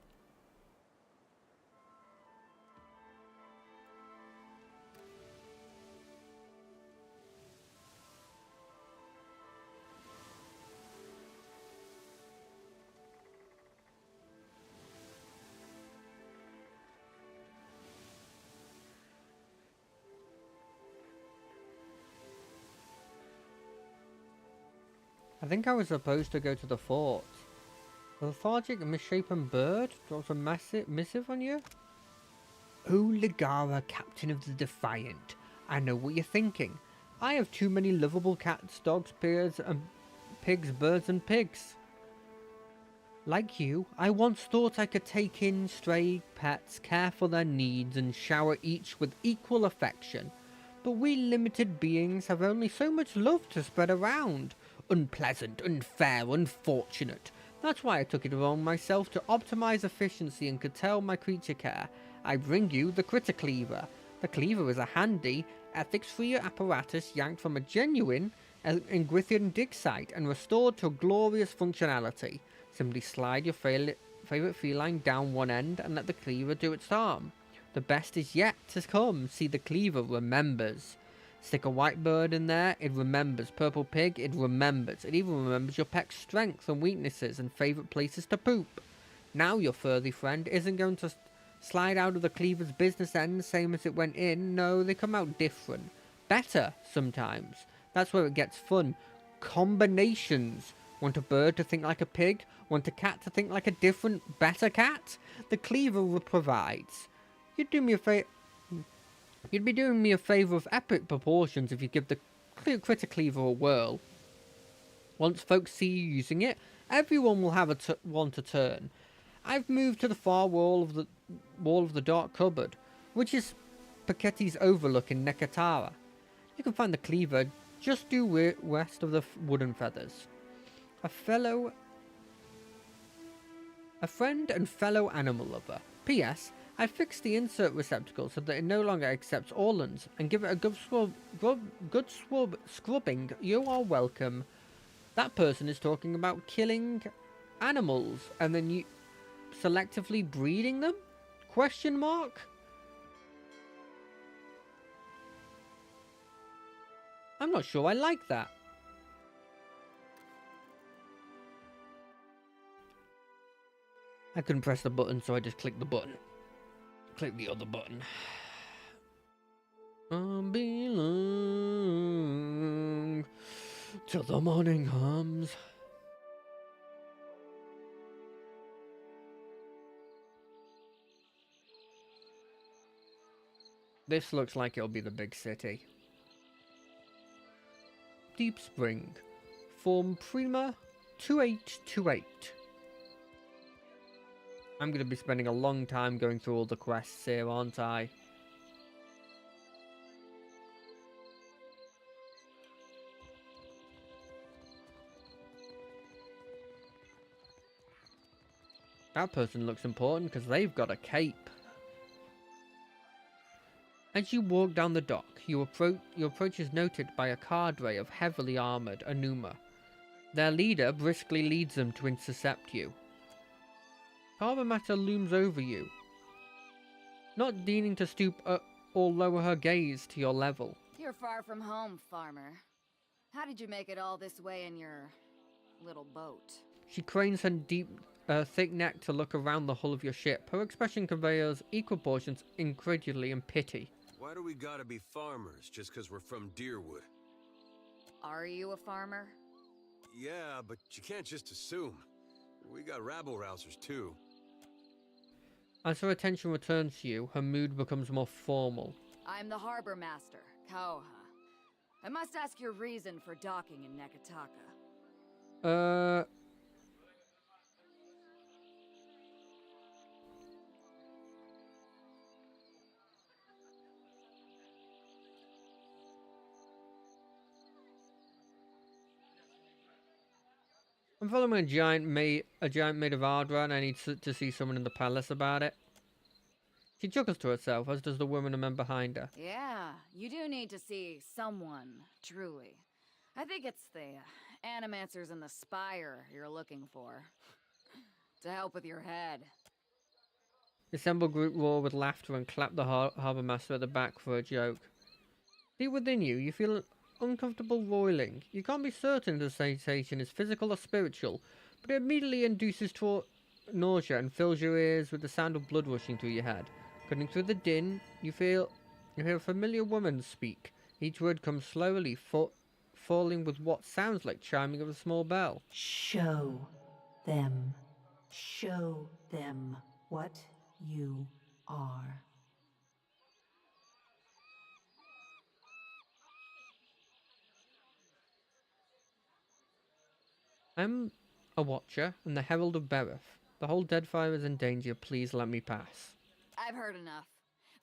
I think I was supposed to go to the fort. A lethargic and misshapen bird drops a missive on you? Oh, Ligara, captain of the Defiant. I know what you're thinking. I have too many lovable cats, dogs, pigs, birds, and pigs. Like you, I once thought I could take in stray pets, care for their needs, and shower each with equal affection. But we limited beings have only so much love to spread around. Unpleasant, unfair, unfortunate. That's why I took it upon myself to optimize efficiency and curtail my creature care. I bring you the Critter Cleaver. The Cleaver is a handy, ethics-free apparatus yanked from a genuine Ingrithian dig site and restored to glorious functionality. Simply slide your favorite feline down one end and let the Cleaver do its harm. The best is yet to come. See, the Cleaver remembers. Stick a white bird in there, it remembers. Purple pig, it remembers. It even remembers your pet's strengths and weaknesses and favourite places to poop. Now your furry friend isn't going to slide out of the Cleaver's business end the same as it went in. No, they come out different. Better, sometimes. That's where it gets fun. Combinations. Want a bird to think like a pig? Want a cat to think like a different, better cat? The Cleaver provides. You'd be doing me a favour of epic proportions if you give the Critter Cleaver or Whirl. Once folks see you using it, everyone will have one to turn. I've moved to the far wall of the dark cupboard, which is Piketty's overlook in Nekatara. You can find the cleaver just due west of the wooden feathers. A friend and fellow animal lover. P.S. I fixed the insert receptacle so that it no longer accepts Orlands, and give it a good scrubbing. You are welcome. That person is talking about killing animals and then you selectively breeding them? Question mark? I'm not sure I like that. I couldn't press the button, so I just clicked the button. Click the other button. I belong till the morning comes. This looks like it'll be the big city. Deep Spring. Form Prima 2828. I'm going to be spending a long time going through all the quests here, aren't I? That person looks important because they've got a cape. As you walk down the dock, your approach is noted by a cadre of heavily armoured Anuma. Their leader briskly leads them to intercept you. Harbour Master looms over you, not deigning to stoop or lower her gaze to your level. You're far from home, farmer. How did you make it all this way in your little boat? She cranes her thick neck to look around the hull of your ship. Her expression conveys equal portions incredulity and pity. Why do we gotta be farmers just because we're from Deerwood? Are you a farmer? Yeah, but you can't just assume. We got rabble-rousers too. As her attention returns to you, her mood becomes more formal. I'm the harbor master, Kaoha. I must ask your reason for docking in Nekataka. I'm following a giant made of Ardra, and I need to see someone in the palace about it. She chuckles to herself, as does the woman and men behind her. Yeah, you do need to see someone, truly. I think it's the animancers in the spire you're looking for. To help with your head. The assembled group roar with laughter and clap the harbour master at the back for a joke. Deep within you, you feel an uncomfortable roiling. You can't be certain the sensation is physical or spiritual, but it immediately induces nausea and fills your ears with the sound of blood rushing through your head. Cutting through the din, you hear a familiar woman speak. Each word comes slowly, falling with what sounds like chiming of a small bell. Show them. Show them what you are. I'm a watcher and the herald of Bereth. The whole Deadfire is in danger. Please let me pass. I've heard enough.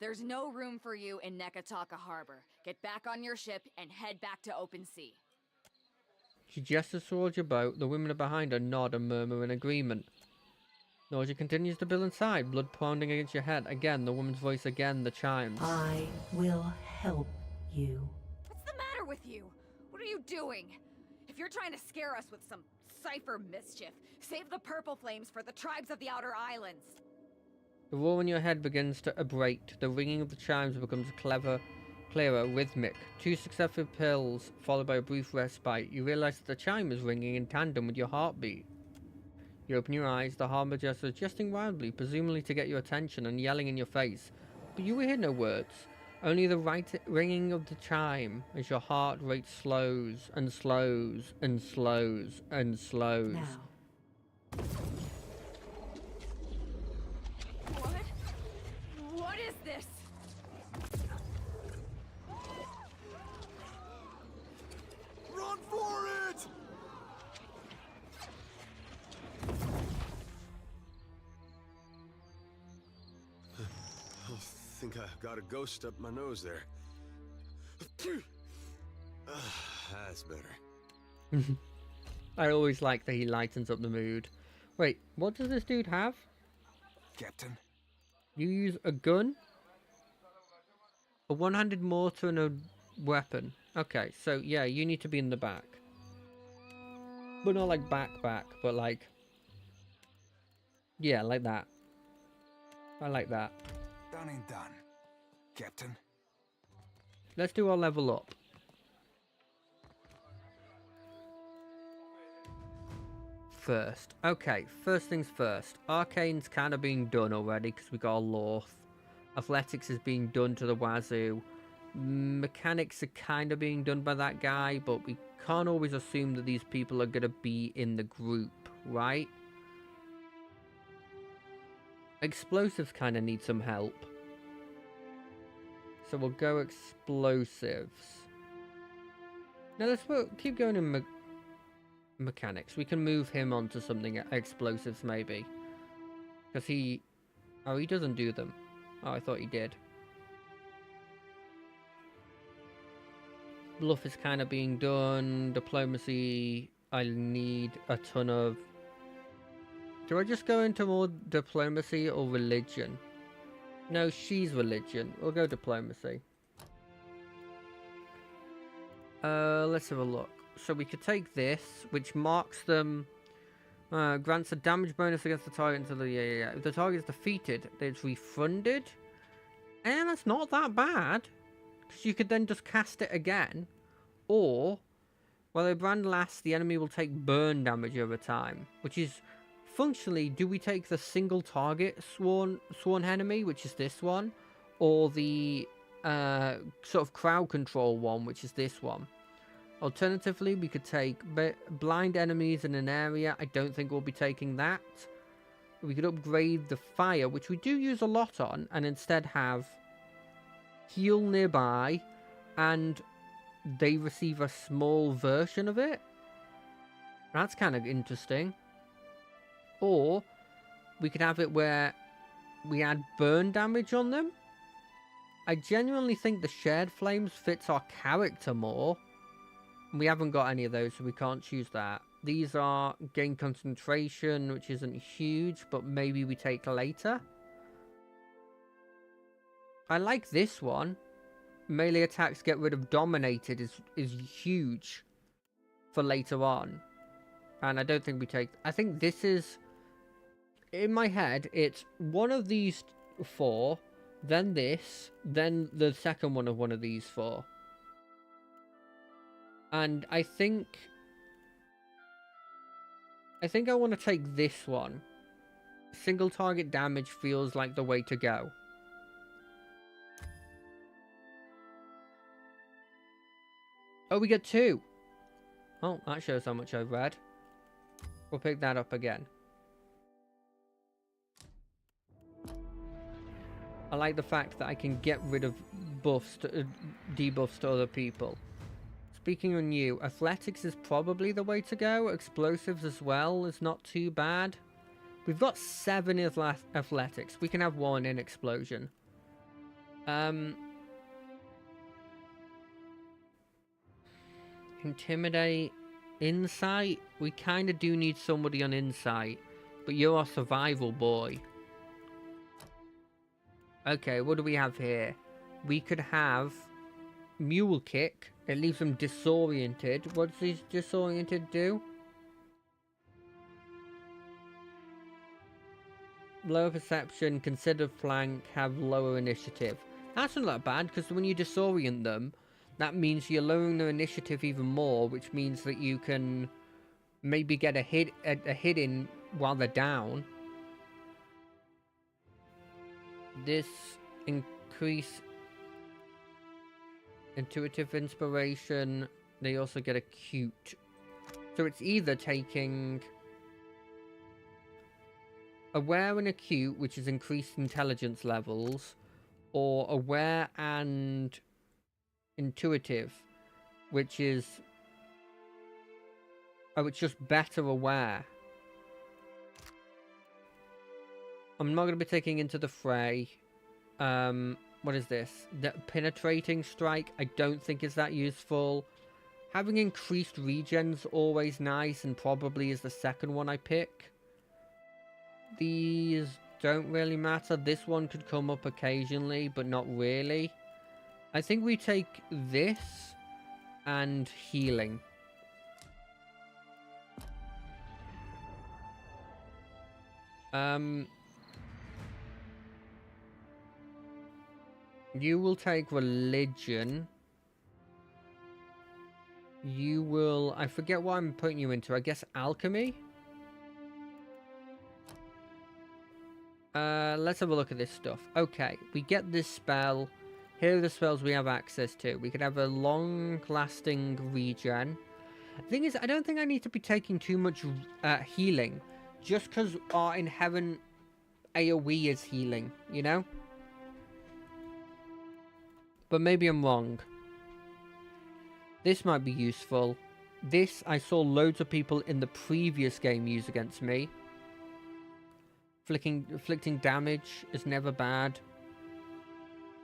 There's no room for you in Nekataka Harbor. Get back on your ship and head back to open sea. She gestures towards your boat. The women behind her nod and murmur in agreement. Nausea continues to build inside, blood pounding against your head. Again, the woman's voice again, the chimes. I will help you. What's the matter with you? What are you doing? If you're trying to scare us with some cipher mischief, save the purple flames for the tribes of the Outer Islands. The roar in your head begins to abrate. The ringing of the chimes becomes clearer, rhythmic. 2 successive pills, followed by a brief respite. You realize that the chime is ringing in tandem with your heartbeat. You open your eyes, the harbour jester is jesting wildly, presumably to get your attention and yelling in your face. But you hear no words, only the ringing of the chime as your heart rate slows and slows and slows and slows. Now. What is this? think I got a ghost up my nose there. That's better. I always like that he lightens up the mood. Wait, what does this dude have? Captain? You use a gun? A one-handed mortar and a weapon. Okay, so yeah, you need to be in the back. But not like back, but like... Yeah, like that. I like that. Done and done, Captain. Let's do our level up. First. Okay, first things first. Arcane's kind of being done already because we got a Lorth. Athletics is being done to the wazoo. Mechanics are kind of being done by that guy, but we can't always assume that these people are going to be in the group, right? Explosives kind of need some help. So we'll go explosives. Now let's keep going in mechanics. We can move him onto something explosives maybe. Because he... Oh, he doesn't do them. Oh, I thought he did. Bluff is kind of being done. Diplomacy, I need a ton of... Do I just go into more diplomacy or religion? No, she's religion. We'll go diplomacy. Let's have a look. So we could take this, which marks them... grants a damage bonus against the target until the... Yeah. If the target is defeated, it's refunded. And that's not that bad. Because you could then just cast it again. Or, while the brand lasts, the enemy will take burn damage over time. Which is... Functionally, do we take the single target sworn enemy, which is this one? Or the sort of crowd control one, which is this one? Alternatively, we could take blind enemies in an area. I don't think we'll be taking that. We could upgrade the fire, which we do use a lot on, and instead have heal nearby, and they receive a small version of it. That's kind of interesting. Or we could have it where we add burn damage on them. I genuinely think the shared flames fits our character more. We haven't got any of those, so we can't choose that. These are gain concentration, which isn't huge, but maybe we take later. I like this one. Melee attacks get rid of dominated is huge for later on. And I don't think we take... I think this is... In my head, it's one of these four, then this, then the second one of these four. And I think I want to take this one. Single target damage feels like the way to go. Oh, we get 2. Oh, that shows how much I've read. We'll pick that up again. I like the fact that I can get rid of buffs, debuffs to other people. Speaking on you, athletics is probably the way to go. Explosives as well is not too bad. We've got 7 athletics. We can have 1 in explosion. Intimidate. Insight. We kind of do need somebody on insight. But you're our survival boy. Okay, what do we have here? We could have Mule Kick. It leaves them disoriented. What does this disoriented do? Lower perception, consider flank, have lower initiative. That's not that bad, because when you disorient them, that means you're lowering their initiative even more, which means that you can maybe get a hit in while they're down. This increase intuitive inspiration. They also get acute. So it's either taking aware and acute, which is increased intelligence levels, or aware and intuitive, which is it's just better aware. I'm not going to be taking Into the Fray. what is this? The penetrating strike, I don't think is that useful. Having increased regen's always nice and probably is the second one I pick. These don't really matter. This one could come up occasionally, but not really. I think we take this and healing. You will take religion. You will... I forget what I'm putting you into. I guess alchemy? Let's have a look at this stuff. Okay, we get this spell. Here are the spells we have access to. We could have a long-lasting regen. The thing is, I don't think I need to be taking too much healing. Just because our inherent AoE is healing, you know? But maybe I'm wrong. This might be useful. This, I saw loads of people in the previous game use against me. Inflicting damage is never bad.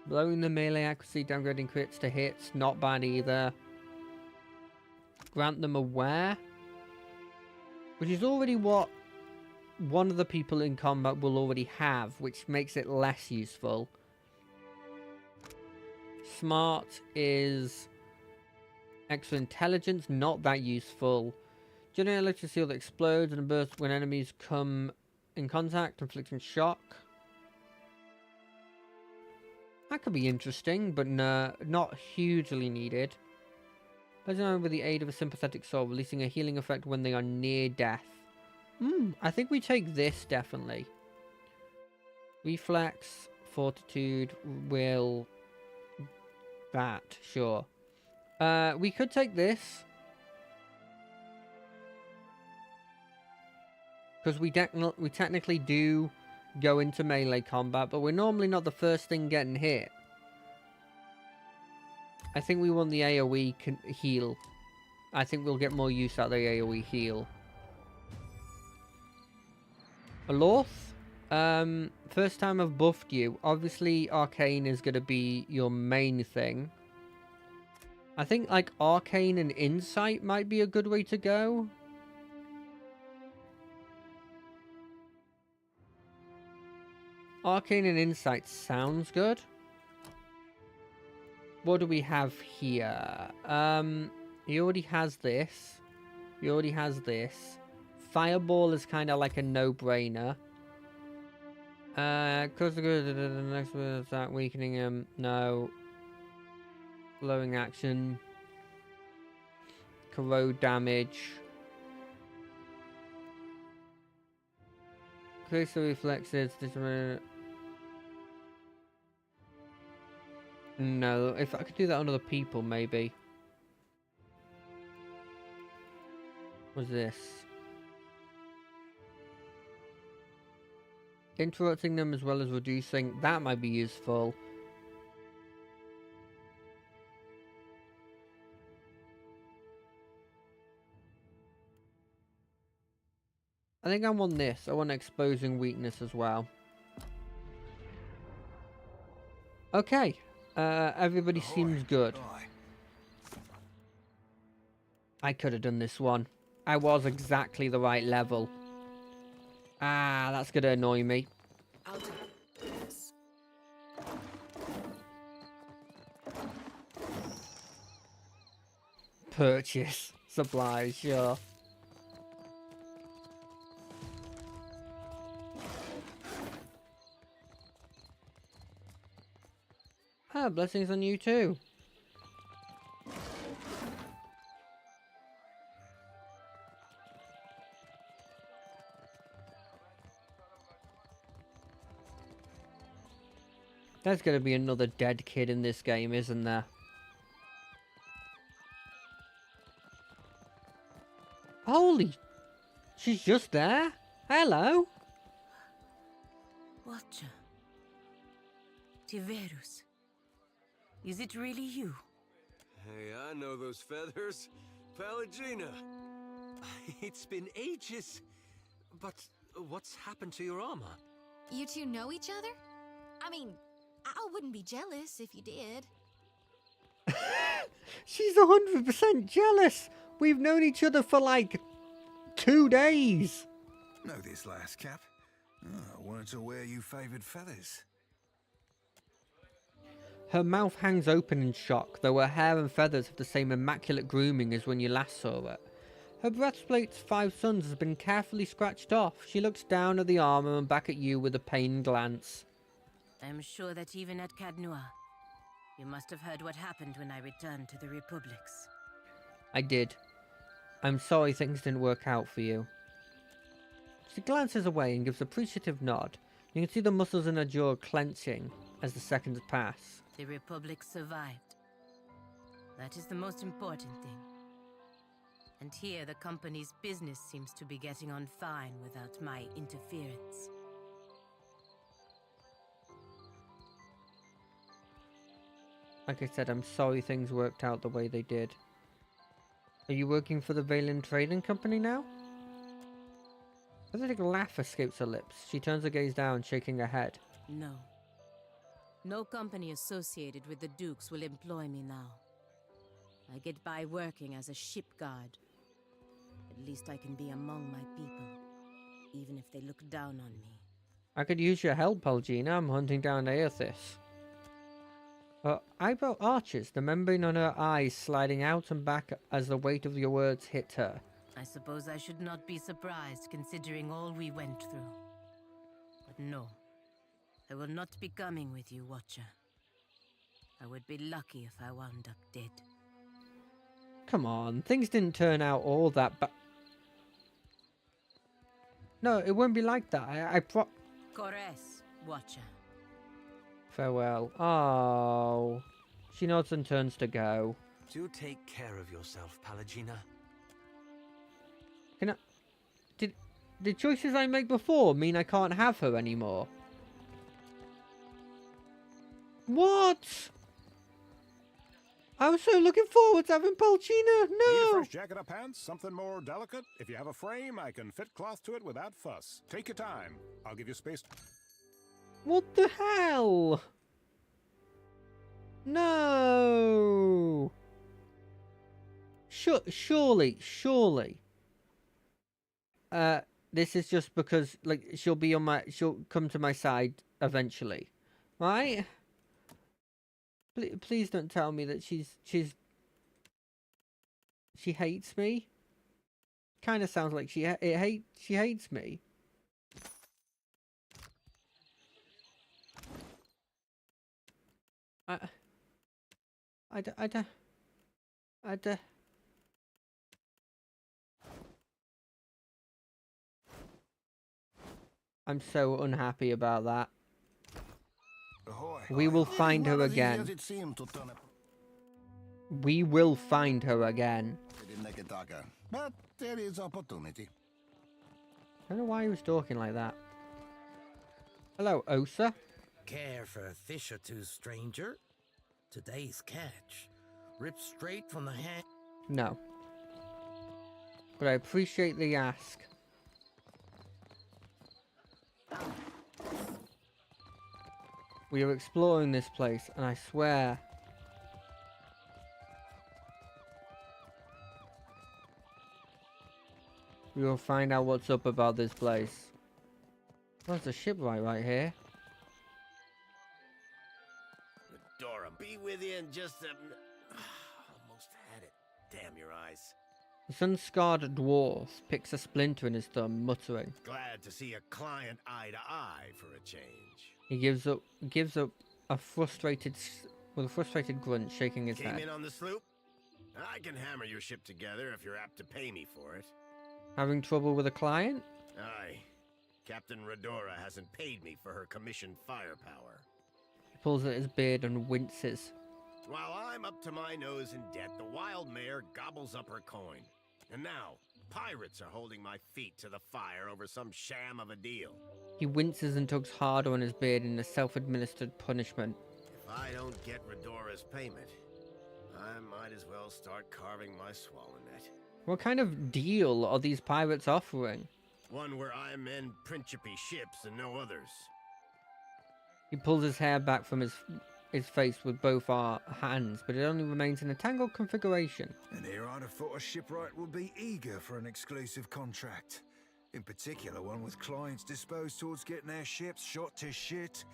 Blowing the melee accuracy, downgrading crits to hits, not bad either. Grant them aware. Which is already what one of the people in combat will already have, which makes it less useful. Smart is extra intelligence, not that useful. Generate electricity that explodes and bursts when enemies come in contact, inflicting shock. That could be interesting, but not hugely needed. Poison with the aid of a sympathetic soul, releasing a healing effect when they are near death. I think we take this, definitely. Reflex, fortitude, will... that, sure. We could take this. Because we technically do go into melee combat, but we're normally not the first thing getting hit. I think we want the AoE heal. I think we'll get more use out of the AoE heal. Alorth, first time I've buffed you. Obviously, Arcane is going to be your main thing. I think, like, Arcane and Insight might be a good way to go. Arcane and Insight sounds good. What do we have here? He already has this. He already has this. Fireball is kind of like a no-brainer. Cause the next one is that weakening him. No. Blowing action. Corrode damage. Increase the reflexes. No, if I could do that on other people, maybe. What's this? Interrupting them as well as reducing. That might be useful. I think I want this. I want exposing weakness as well. Okay. Everybody seems good. I could have done this one. I was exactly the right level. Ah, that's gonna annoy me. Purchase supplies, sure. Ah, blessings on you too. There's gonna be another dead kid in this game, isn't there? Holy... She's just there? Hello? Watcher. Tiverus. Is it really you? Hey, I know those feathers. Pallegina. It's been ages. But what's happened to your armor? You two know each other? I mean, I wouldn't be jealous if you did. She's 100% jealous. We've known each other for like 2 days. Know this last Cap? Oh, I weren't aware you favoured feathers. Her mouth hangs open in shock, though her hair and feathers have the same immaculate grooming as when you last saw her. Her breastplate's 5 suns has been carefully scratched off. She looks down at the armor and back at you with a pained glance. I'm sure that even at Cadnua, you must have heard what happened when I returned to the Republics. I did. I'm sorry things didn't work out for you. She glances away and gives an appreciative nod. You can see the muscles in her jaw clenching as the seconds pass. The Republic survived. That is the most important thing. And here the company's business seems to be getting on fine without my interference. Like I said, I'm sorry things worked out the way they did. Are you working for the Valen Trading Company now? A pathetic laugh escapes her lips. She turns her gaze down, shaking her head. No. No company associated with the Dukes will employ me now. I get by working as a ship guard. At least I can be among my people, even if they look down on me. I could use your help, Algina. I'm hunting down Aethys. Her eyebrow arches, the membrane on her eyes sliding out and back as the weight of your words hit her. I suppose I should not be surprised, considering all we went through. But no, I will not be coming with you, Watcher. I would be lucky if I wound up dead. Come on, things didn't turn out all that bad. No, it won't be like that. Corres, Watcher. Farewell. Oh. She nods and turns to go. Do take care of yourself, Pallegina. Can I... Did the choices I made before mean I can't have her anymore? What? I was so looking forward to having Pallegina. Need No! a fresh jacket or pants? Something more delicate? If you have a frame, I can fit cloth to it without fuss. Take your time. I'll give you space. What the hell? No! Surely. This is just because, like, she'll come to my side eventually. Right? Please don't tell me that she hates me. Kind of sounds like she hates me. I'm so unhappy about that. We will find her again. We will find her again. But there is opportunity. I don't know why he was talking like that. Hello, Osa. Care for a fish or two, stranger? Today's catch. Ripped straight from the hand. No. But I appreciate the ask. We are exploring this place, and I swear... we will find out what's up about this place. There's a shipwright right here. Dora, be with you in just a... Almost had it. Damn your eyes. The sun-scarred dwarf picks a splinter in his thumb, muttering. Glad to see a client eye to eye for a change. He gives up with a frustrated grunt, shaking his Came head. in on the sloop? I can hammer your ship together if you're apt to pay me for it. Having trouble with a client? Aye. Captain Redora hasn't paid me for her commissioned firepower. He pulls at his beard and winces. While I'm up to my nose in debt, the wild mare gobbles up her coin. And now, pirates are holding my feet to the fire over some sham of a deal. He winces and tugs harder on his beard in a self-administered punishment. If I don't get Redora's payment, I might as well start carving my swallow net. What kind of deal are these pirates offering? One where I mend Principe ships and no others. He pulls his hair back from his face with both our hands, but it only remains in a tangled configuration. And here I'd have thought a shipwright would be eager for an exclusive contract. In particular, one with clients disposed towards getting their ships shot to shit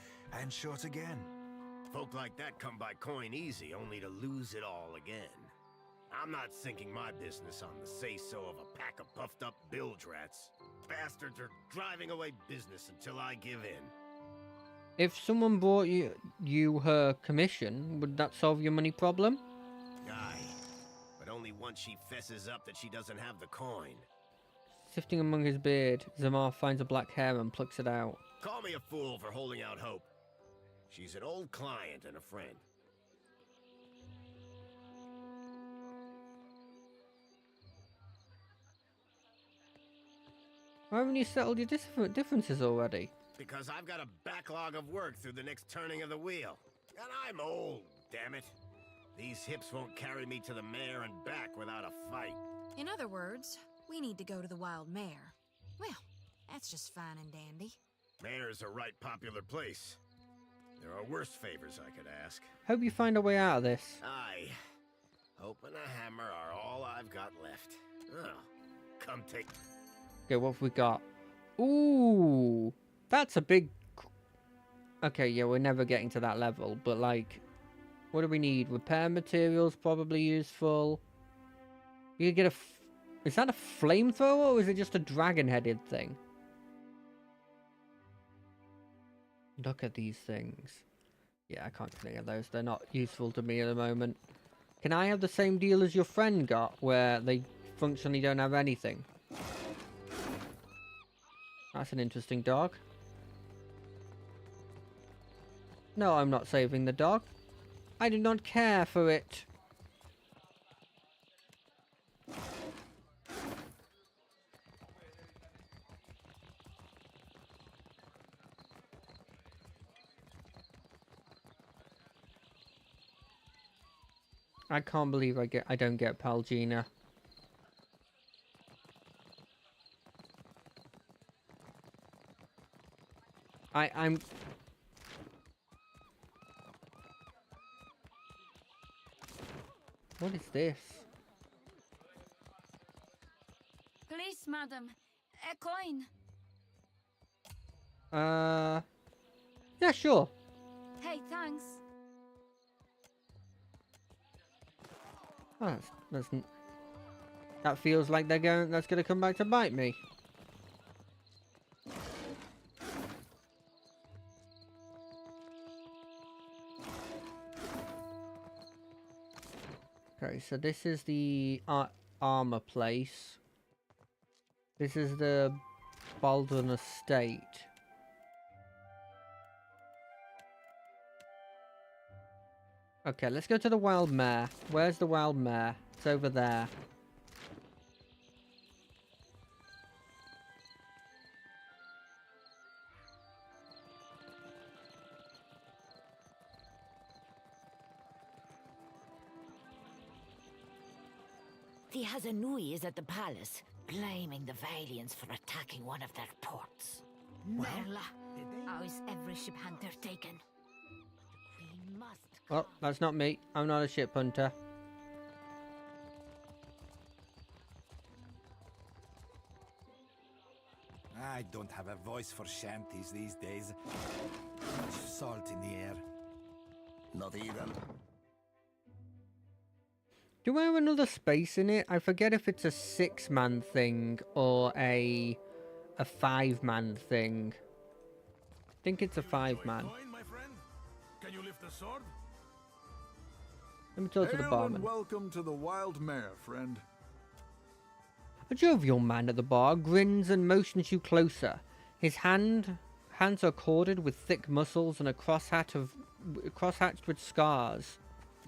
and shot again. Folk like that come by coin easy, only to lose it all again. I'm not sinking my business on the say-so of a pack of puffed-up bilge rats. Bastards are driving away business until I give in. If someone brought you her commission, would that solve your money problem? Aye, but only once she fesses up that she doesn't have the coin. Sifting among his beard, Zamar finds a black hair and plucks it out. Call me a fool for holding out hope. She's an old client and a friend. Why haven't you settled your differences already? Because I've got a backlog of work through the next turning of the wheel. And I'm old, damn it. These hips won't carry me to the mare and back without a fight. In other words, we need to go to the Wild Mare. Well, that's just fine and dandy. Mare's a right popular place. There are worse favors I could ask. Hope you find a way out of this. Aye. Hope and a hammer are all I've got left. Oh, come take... Okay, what have we got? Ooh, that's a big... Okay, yeah, we're never getting to that level, but like, what do we need? Repair materials, probably useful. You could get a... Is that a flamethrower, or is it just a dragon-headed thing? Look at these things. Yeah, I can't get any of those. They're not useful to me at the moment. Can I have the same deal as your friend got, where they functionally don't have anything? That's an interesting dog. No, I'm not saving the dog. I do not care for it. I can't believe I don't get Palgina. I'm... What is this? Please, madam. A coin. Yeah, sure. Hey, thanks. Oh, that feels like that's gonna come back to bite me. Okay, so this is the armor place. This is the Baldwin Estate. Okay, let's go to the Wild Mare. Where's the Wild Mare? It's over there. The Hazanui is at the palace, blaming the Valiants for attacking one of their ports. Merla, how is every ship hunter taken? We must... Oh, that's not me. I'm not a ship hunter. I don't have a voice for shanties these days. Too much salt in the air. Not even. Do I have another space in it? I forget if it's a 6-man thing or a 5-man thing. I think it's a 5-man. Can you lift the sword? Let me talk to the barman. Welcome to the Wild Mare, friend. A jovial man at the bar grins and motions you closer. His hands are corded with thick muscles and a crosshatched with scars.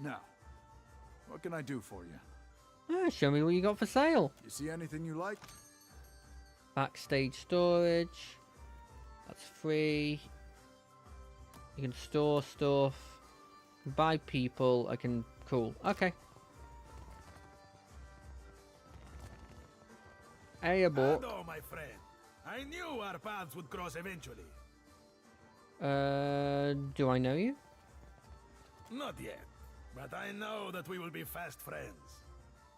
Now, what can I do for you? Show me what you got for sale. You see anything you like? Backstage storage. That's free. You can store stuff. Buy people. I can... Cool. Okay. Hey, abort. Hello, my friend. I knew our paths would cross eventually. Do I know you? Not yet, but I know that we will be fast friends.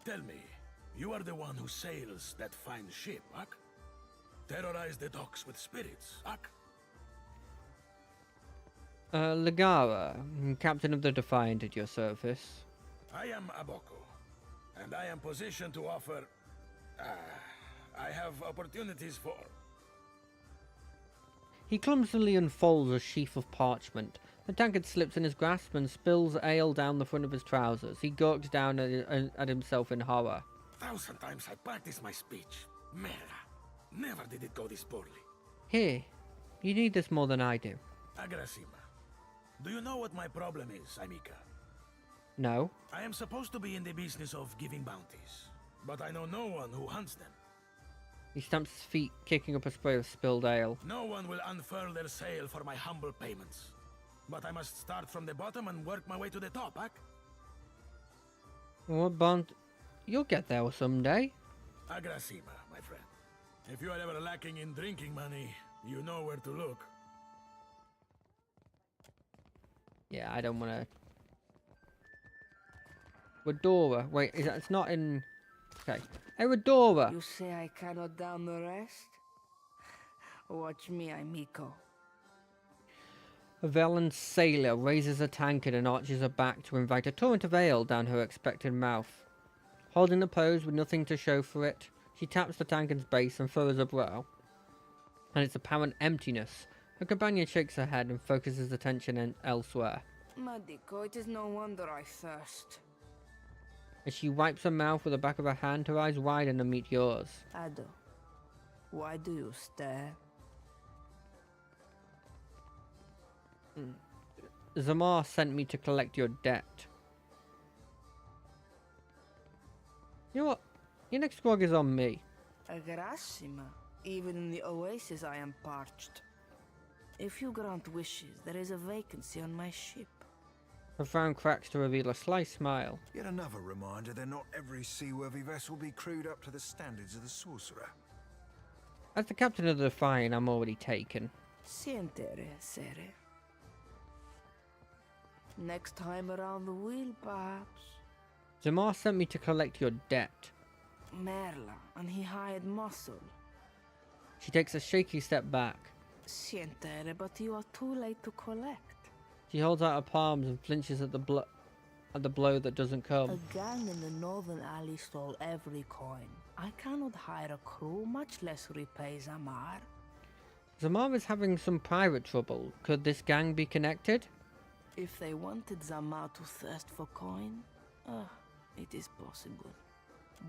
Tell me, you are the one who sails that fine ship, Ak? Terrorize the docks with spirits, Ak? Ligara, captain of the Defiant at your service. I am Aboko, and I am positioned to offer... I have opportunities for... He clumsily unfolds a sheaf of parchment. The tankard slips in his grasp and spills ale down the front of his trousers. He gawks down at himself in horror. 1,000 times I practiced my speech. Merda. Never did it go this poorly. Here, you need this more than I do. Agrasima, do you know what my problem is, Amika? No. I am supposed to be in the business of giving bounties, but I know no one who hunts them. He stamps his feet, kicking up a spray of spilled ale. No one will unfurl their sail for my humble payments. But I must start from the bottom and work my way to the top, Ak? What bond? You'll get there someday. Agrasima, my friend. If you are ever lacking in drinking money, you know where to look. Yeah, I don't want to... Redora. Wait, it's not in... Okay. Hey, Redora! You say I cannot down the rest? Watch me, Amiko. A Velen sailor raises a tankard and arches her back to invite a torrent of ale down her expectant mouth. Holding the pose with nothing to show for it, she taps the tankard's base and furrows her brow. And its apparent emptiness, her companion shakes her head and focuses attention elsewhere. Madiko, it is no wonder I thirst. As she wipes her mouth with the back of her hand, her eyes widen and meet yours. Ado, why do you stare? Zamar sent me to collect your debt. You know what? Your next grog is on me. Agrasima, even in the oasis I am parched. If you grant wishes, there is a vacancy on my ship. Her frown cracks to reveal a sly smile. Yet another reminder that not every seaworthy vessel be crewed up to the standards of the sorcerer. As the captain of the Defiant, I'm already taken. Sientere, sere. Next time around the wheel, perhaps. Zamar sent me to collect your debt. Merla, and he hired muscle. She takes a shaky step back. Sientere, but you are too late to collect. She holds out her palms and flinches at the blow that doesn't come. A gang in the northern alley stole every coin. I cannot hire a crew, much less repay Zamar. Zamar is having some pirate trouble. Could this gang be connected? If they wanted Zamar to thirst for coin, it is possible.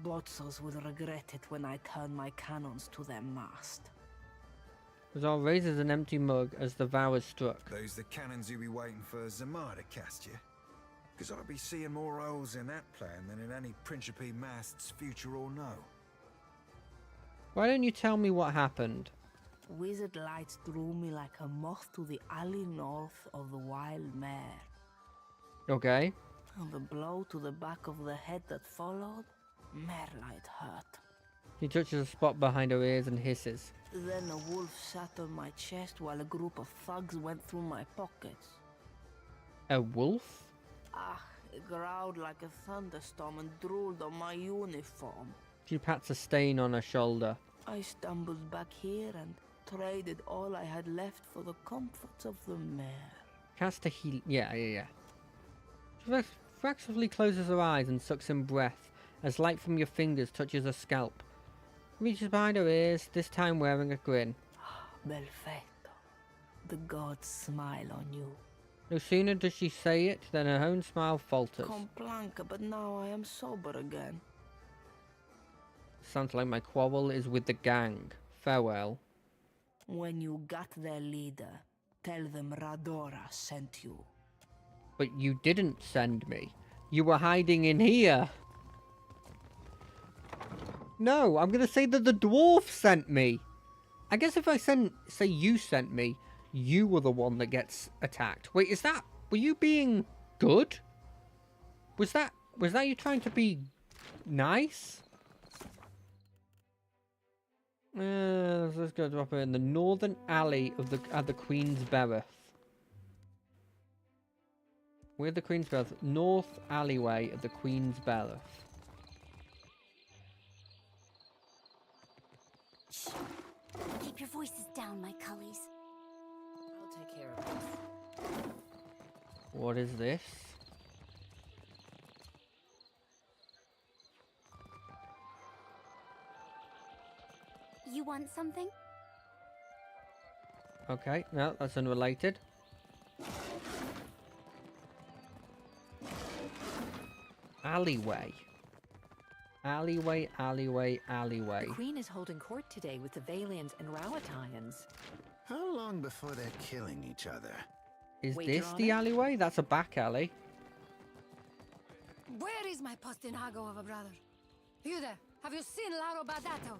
Botzos will regret it when I turn my cannons to their mast. Zal raises an empty mug as the vow is struck. Those the cannons you be waiting for Zamar to cast you? Because I'll be seeing more holes in that plan than in any Principe mast's future or no. Why don't you tell me what happened? Wizard lights drew me like a moth to the alley north of the Wild Mare. Okay. And the blow to the back of the head that followed, Merla, it hurt. He touches a spot behind her ears and hisses. Then a wolf sat on my chest while a group of thugs went through my pockets. A wolf? It growled like a thunderstorm and drooled on my uniform. She pats a stain on her shoulder. I stumbled back here and traded all I had left for the comforts of the mare. Cast a heal. Yeah. She reflexively closes her eyes and sucks in breath as light from your fingers touches her scalp. Reaches behind her ears, this time wearing a grin. Belfetto. The gods smile on you. No sooner does she say it than her own smile falters. Complanca, but now I am sober again. Sounds like my quarrel is with the gang. Farewell. When you got their leader, tell them Radora sent you. But you didn't send me. You were hiding in here. No, I'm going to say that the dwarf sent me. I guess if I say you sent me, you were the one that gets attacked. Wait, is that... Were you being good? Was that you trying to be nice? Let's go drop it in the northern alley of the Queen's Bereth. We're the Queen's Bereth. North alleyway of the Queen's Bereth. Shh. Keep your voices down, my cullies. I'll take care of this. What is this? You want something? Okay, no, that's unrelated. Alleyway. Alleyway, alleyway, alleyway. The Queen is holding court today with the Valians and Rowattians. How long before they're killing each other? Is Wager this on the it? alleyway? That's a back alley. Where is my postinago of a brother? You there? Have you seen Lauro Badato?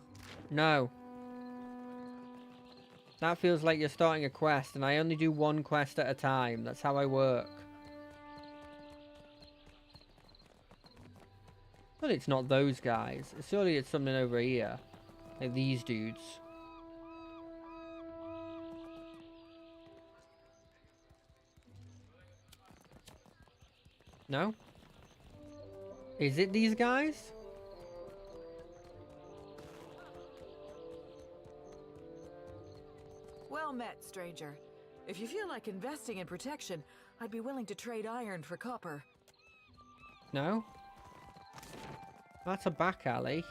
No. That feels like you're starting a quest, and I only do one quest at a time. That's how I work. But it's not those guys. Surely it's something over here. Like these dudes. No? Is it these guys? Well met, stranger. If you feel like investing in protection, I'd be willing to trade iron for copper. No? That's a back alley.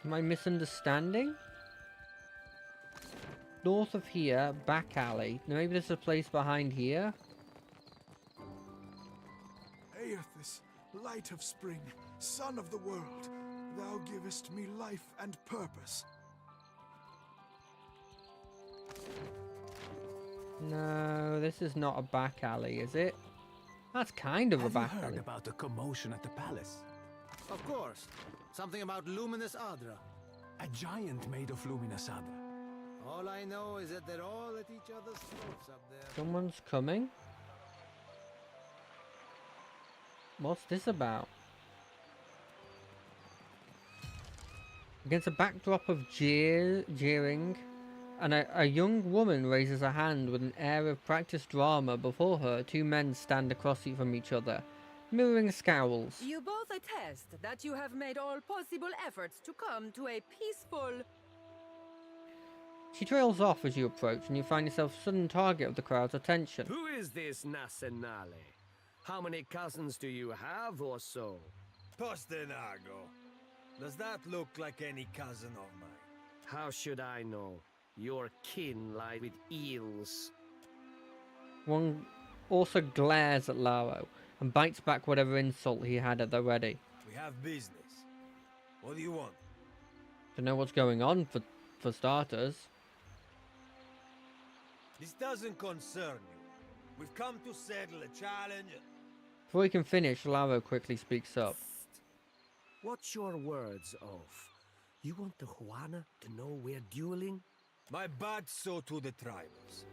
Am I misunderstanding? North of here, back alley. Maybe there's a place behind here? Aethys, light of spring, sun of the world, thou givest me life and purpose. No, this is not a back alley, is it? That's kind of a back Have you heard alley. about the commotion at the palace? Of course. Something about Luminous Adra. A giant made of Luminous Adra. All I know is that they're all at each other's throats up there. Someone's coming? What's this about? Against a backdrop of jeering, and a young woman raises a hand with an air of practiced drama. Before her, two men stand across from each other, mirroring scowls. You both attest that you have made all possible efforts to come to a peaceful... She trails off as you approach, and you find yourself sudden target of the crowd's attention. Who is this Nasenale? How many cousins do you have or so? Postinago. Does that look like any cousin of mine? How should I know? Your kin lie with eels. One also glares at Laro and bites back whatever insult he had at the ready. We have business. What do you want? To know what's going on, for starters. This doesn't concern you. We've come to settle a challenge. Before he can finish, Laro quickly speaks up. What's your words of? You want the Juana to know we're dueling? My bad so to the tribals.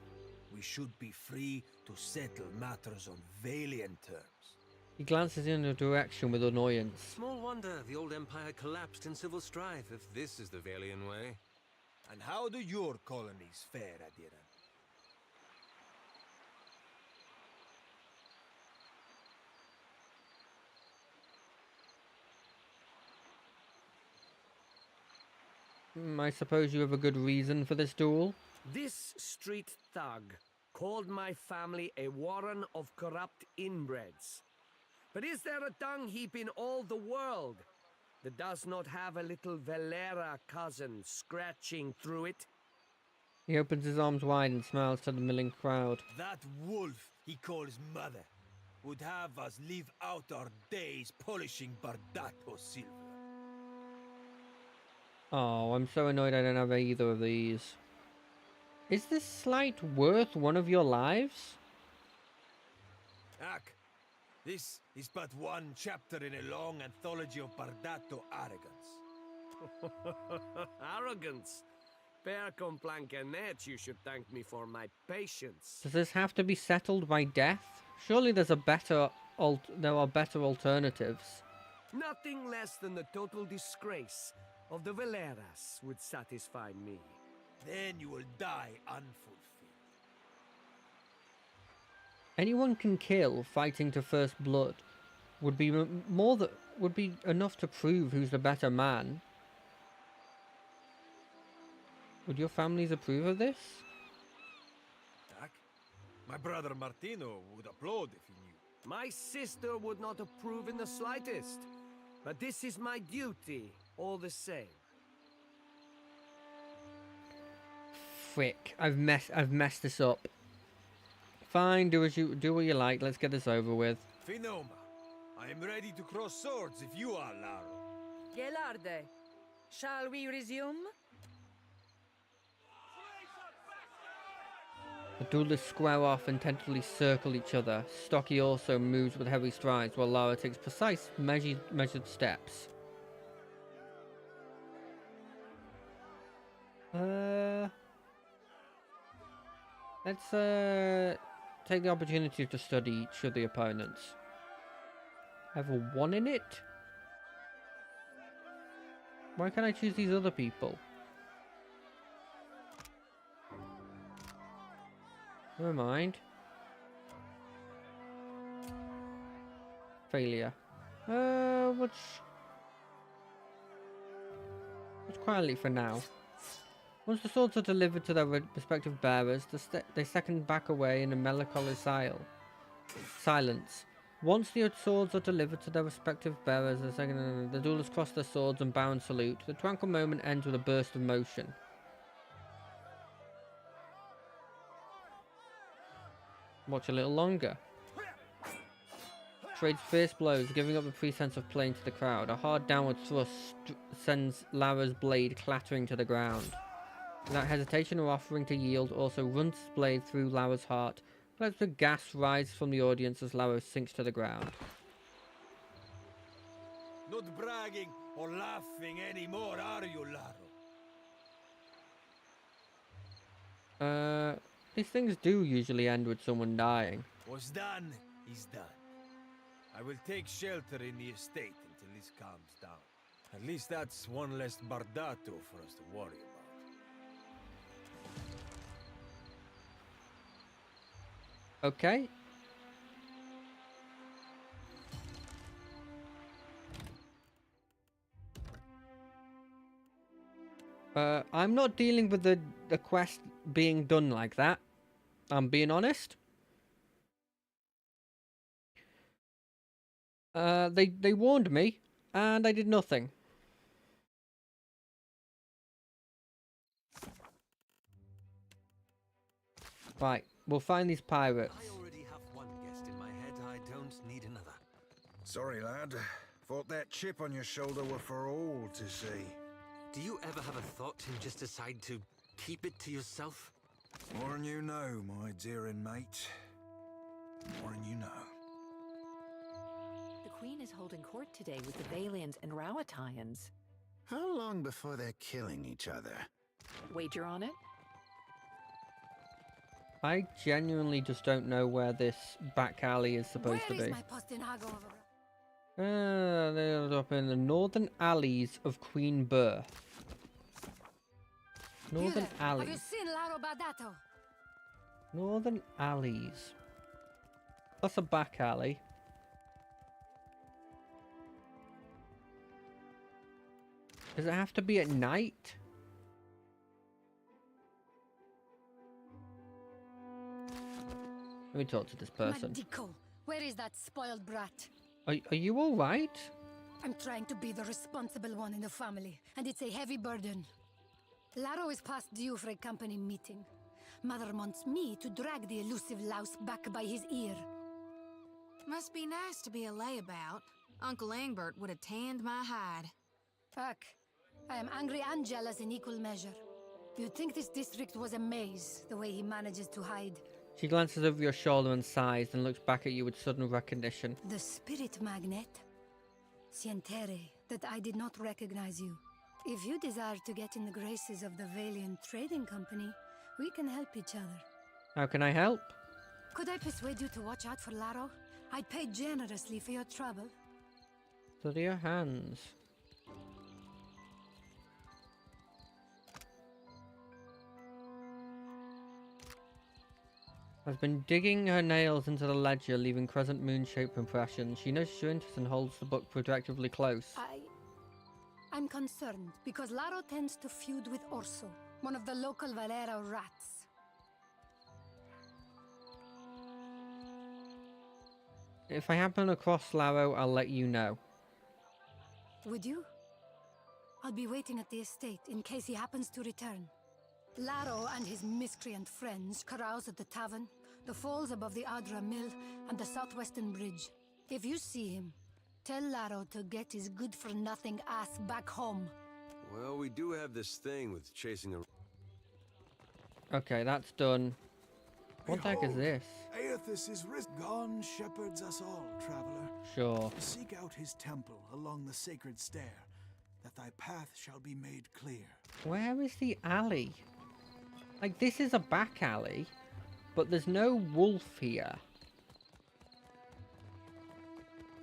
We should be free to settle matters on Valiant terms. He glances in a direction with annoyance. Small wonder the old empire collapsed in civil strife if this is the Valian way. And how do your colonies fare, Adiran? I suppose you have a good reason for this duel? This street thug called my family a warren of corrupt inbreds. But is there a dung heap in all the world that does not have a little Valera cousin scratching through it? He opens his arms wide and smiles to the milling crowd. That wolf he calls mother would have us live out our days polishing Bardato silver. Oh, I'm so annoyed I don't have either of these. Is this slight worth one of your lives? Ak, this is but one chapter in a long anthology of Bardato arrogance. Arrogance? Per complancanet, you should thank me for my patience. Does this have to be settled by death? Surely there's a better there are better alternatives. Nothing less than the total disgrace of the Valeras would satisfy me. Then you will die unfulfilled. Anyone can kill fighting to first blood would be would be enough to prove who's the better man. Would your families approve of this? Tak? My brother Martino would applaud if he knew. My sister would not approve in the slightest, but this is my duty all the same. Frick! I've messed this up. Fine, do what you like. Let's get this over with. Finoma, I am ready to cross swords if you are, Laro. Gelarde, shall we resume? The duelists square off and tentatively circle each other. Stocky also moves with heavy strides, while Lara takes precise, measured steps. Let's take the opportunity to study each of the opponents. Have a 1 in it? Why can't I choose these other people? Never mind. Failure. What's quietly for now. Once the swords are delivered to their respective bearers, they second back away in a melancholy silence. Once the swords are delivered to their respective bearers, the duelists cross their swords and bow and salute. The tranquil moment ends with a burst of motion. Watch a little longer. Trades fierce blows, giving up the pretense of playing to the crowd. A hard downward thrust sends Lara's blade clattering to the ground. Without hesitation or offering to yield, also runs his blade through Lara's heart. Clouds of gas rise from the audience as Lara sinks to the ground. Not bragging or laughing anymore, are you, Laro? These things do usually end with someone dying. What's done is done. I will take shelter in the estate until this calms down. At least that's one less Bardato for us to worry about. Okay. I'm not dealing with the quest being done like that. I'm being honest. They warned me, and I did nothing. Right, we'll find these pirates. I already have one guest in my head. I don't need another. Sorry, lad. Thought that chip on your shoulder were for all to see. Do you ever have a thought and just decide to keep it to yourself? More than you know, my dear mate. More than you know. The Queen is holding court today with the Valians and Rowathians. How long before they're killing each other? Wager on it? I genuinely just don't know where this back alley is supposed to be. Where is my Postinago? They're up in the northern alleys of Queen Burr. Northern alleys. Have you seen Laro Bardato? Northern alleys. That's a back alley. Does it have to be at night? Let me talk to this person. Madico, where is that spoiled brat? Are you all right? I'm trying to be the responsible one in the family, and it's a heavy burden. Laro is past due for a company meeting. Mother wants me to drag the elusive louse back by his ear. Must be nice to be a layabout. Uncle Engbert would have tanned my hide. Fuck. I am angry and jealous in equal measure. You'd think this district was a maze, the way he manages to hide. She glances over your shoulder and sighs, and looks back at you with sudden recognition. The spirit magnet? Sientere, that I did not recognize you. If you desire to get in the graces of the Valiant Trading Company, we can help each other. How can I help? Could I persuade you to watch out for Laro? I'd pay generously for your trouble. Steady your hands. Has been digging her nails into the ledger, leaving crescent moon-shaped impressions. She knows your interest and holds the book protectively close. I'm concerned because Laro tends to feud with Orso, one of the local Valera rats. If I happen across Laro, I'll let you know. Would you? I'll be waiting at the estate in case he happens to return. Laro and his miscreant friends carouse at the tavern, the falls above the Adra Mill, and the southwestern bridge. If you see him, tell Laro to get his good-for-nothing ass back home. Well, we do have this thing with chasing a... Okay, that's done. What the heck is this? Aethys is gone shepherds us all, traveler. Sure. Seek out his temple along the sacred stair, that thy path shall be made clear. Where is the alley? Like, this is a back alley, but there's no wolf here.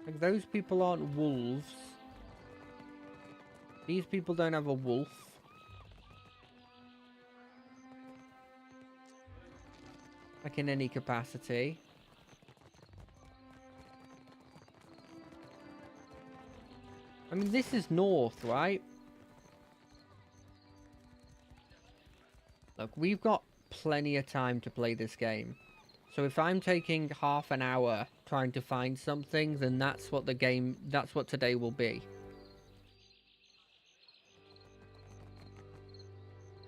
Like, those people aren't wolves. These people don't have a wolf. Like, in any capacity. I mean, this is north, right? Look, we've got plenty of time to play this game. So if I'm taking half an hour trying to find something, then that's what that's what today will be.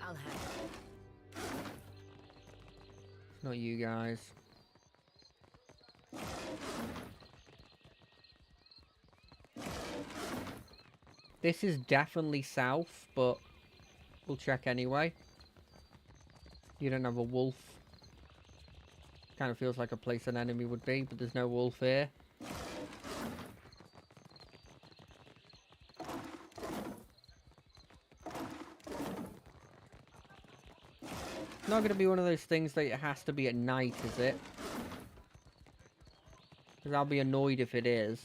I'll have it. It's not you guys. This is definitely south, but we'll check anyway. You don't have a wolf. Kind of feels like a place an enemy would be, but there's no wolf here. It's not going to be one of those things that it has to be at night, is it? Because I'll be annoyed if it is.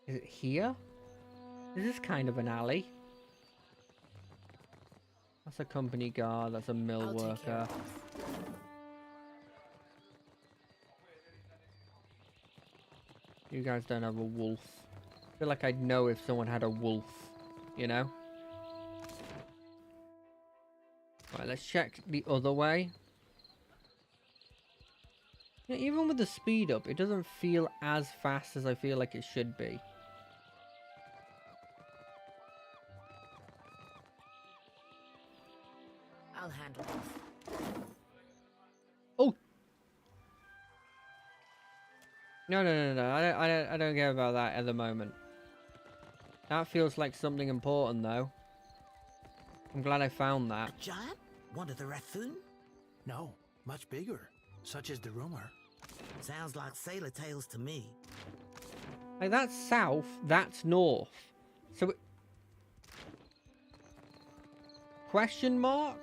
Is it here? This is kind of an alley. That's a company guard, that's a mill worker. You guys don't have a wolf. I feel like I'd know if someone had a wolf, you know? Right, let's check the other way. Yeah, even with the speed up, it doesn't feel as fast as I feel like it should be. I'll handle this. Oh! No. I don't care about that at the moment. That feels like something important, though. I'm glad I found that. A giant? One of the Rathun? No, much bigger. Such is the rumor. Sounds like sailor tales to me. Like, that's south, that's north. So... Question mark?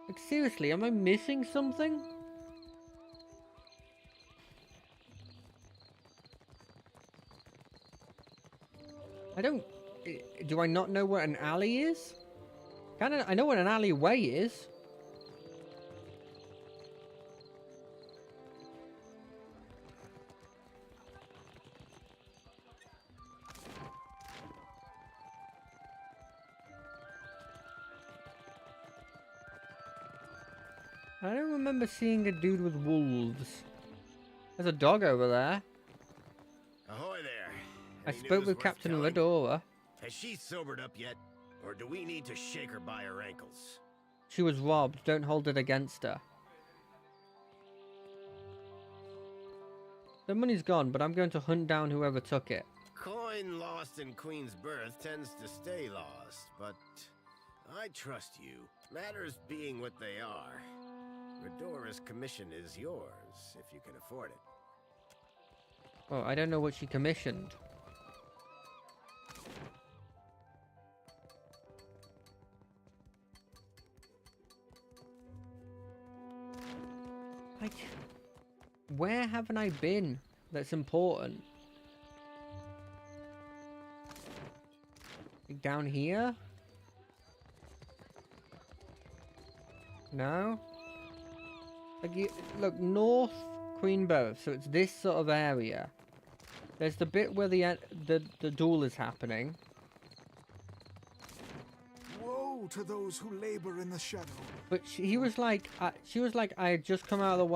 Like, seriously, am I missing something? I don't... Do I not know what an alley is? I know what an alleyway is. I don't remember seeing a dude with wolves. There's a dog over there. Ahoy there. I Any spoke news with worth Captain telling? Ladora. Has she sobered up yet? Or do we need to shake her by her ankles? She was robbed. Don't hold it against her. The money's gone, but I'm going to hunt down whoever took it. Coin lost in Queen's Birth tends to stay lost, but I trust you. Matters being what they are. Redora's commission is yours, if you can afford it. Oh, I don't know what she commissioned. Where haven't I been that's important? Like down here? No? Like you, look, North Queenbereth, so it's this sort of area. There's the bit where the duel is happening. Woe to those who labor in the shadow. But she was like, I had just come out of the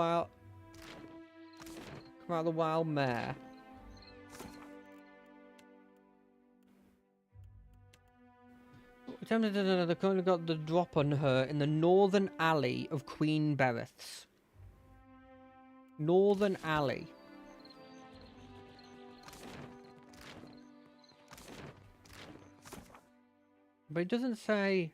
wild mare. They've currently got the drop on her in the northern alley of Queenbereths. Northern alley. But it doesn't say.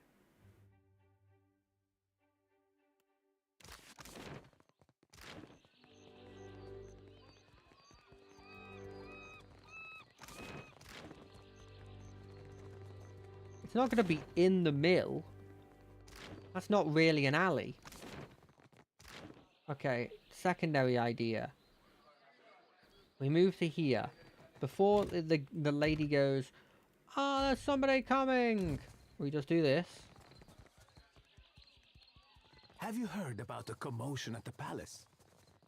It's not going to be in the mill. That's not really an alley. Okay, secondary idea. We move to here. Before the lady goes, "Oh, there's somebody coming!" We just do this. Have you heard about the commotion at the palace?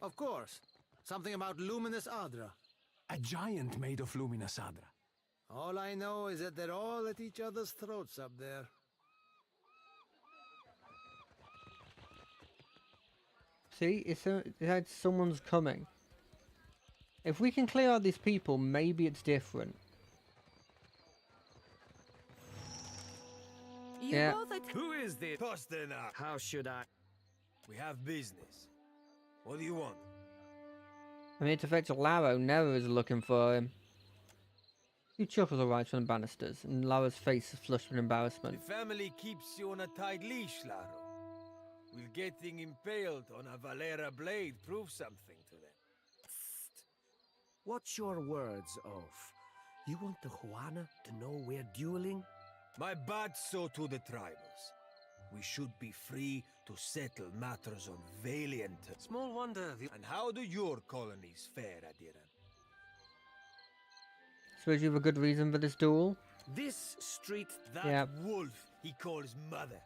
Of course. Something about Luminous Adra. A giant made of Luminous Adra. All I know is that they're all at each other's throats up there. See, it's like someone's coming. If we can clear out these people, maybe it's different. Yeah. Who is this? Pasternak. How should I? We have business. What do you want? I mean, it affects Laro. Nera is looking for him. He chuckles arrives from the banisters, and Lara's face is flushed with embarrassment. The family keeps you on a tight leash, Laro. Will getting impaled on a Valera blade prove something to them? What's your words, Oaf? You want the Juana to know we're dueling? My bad so to the tribals. We should be free to settle matters on Valiant. Small wonder. And how do your colonies fare, Adiran? Suppose you have a good reason for this duel? This street, that wolf he calls mother,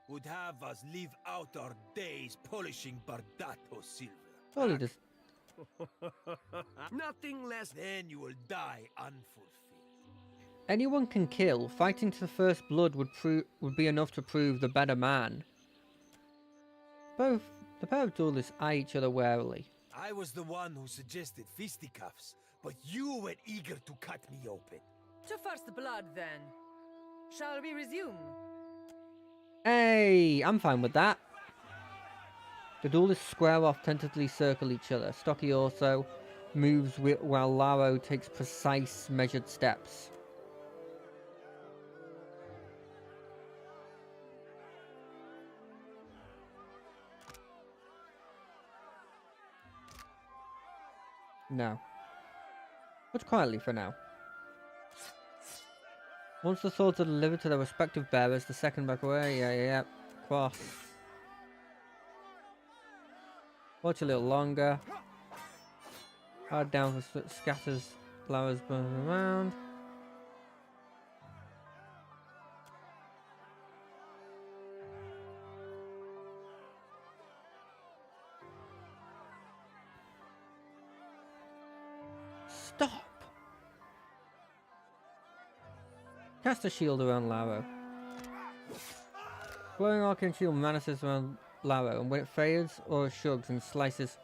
would have us live out our days polishing Bardato silver. Oh, he just... Nothing less. Then you will die unfulfilled. Anyone can kill. Fighting to the first blood would be enough to prove the better man. The pair of duelists eye each other warily. I was the one who suggested fisticuffs, but you were eager to cut me open. To first blood, then. Shall we resume? Hey, I'm fine with that. The duelists square off, tentatively circle each other. Stocky also moves while Laro takes precise, measured steps. No. Much quietly for now. Once the swords are delivered to their respective bearers, the second back away. Yeah. Cross. Watch a little longer. Hard down for scatters. Flowers burning around. Stop! Cast a shield around Laro. Glowing arcane shield menaces around Laro, and when it fades, Aura shrugs and slices.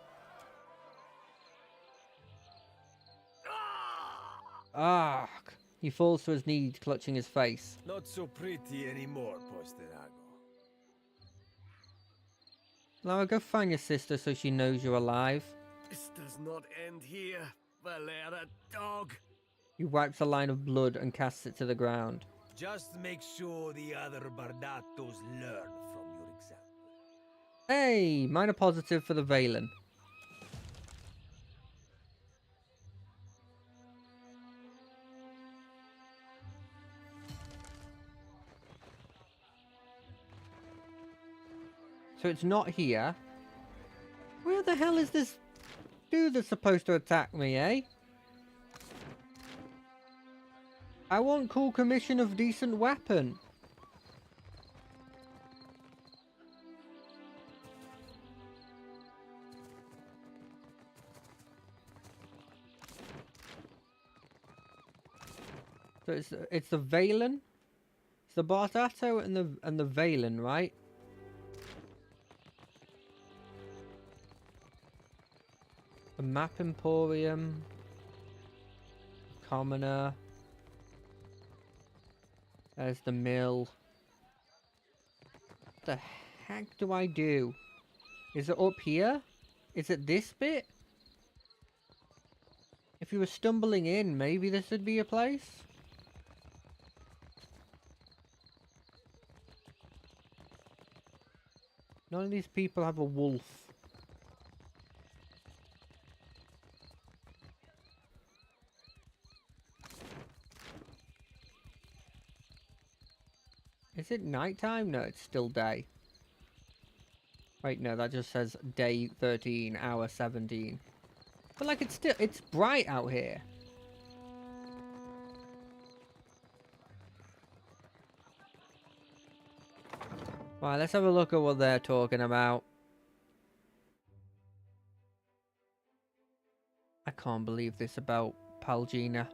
Ah! He falls to his knees, clutching his face. Not so pretty anymore, Pasternak. Laro, go find your sister so she knows you're alive. This does not end here, Valera dog. He wipes a line of blood and casts it to the ground. Just make sure the other Bardatos learn from your example. Hey! Minor positive for the Valen. So it's not here. Where the hell is this dude that's supposed to attack me, eh? I want cool commission of decent weapon. So it's the Valen, it's the Bardato and the Valen, right? The Map Emporium, Commoner. There's the mill. What the heck do I do? Is it up here? Is it this bit? If you were stumbling in, maybe this would be a place? None of these people have a wolf. Is it nighttime? No, it's still day. Wait, no, that just says day 13, hour 17. But like, it's bright out here. Right, let's have a look at what they're talking about. I can't believe this about Palgina.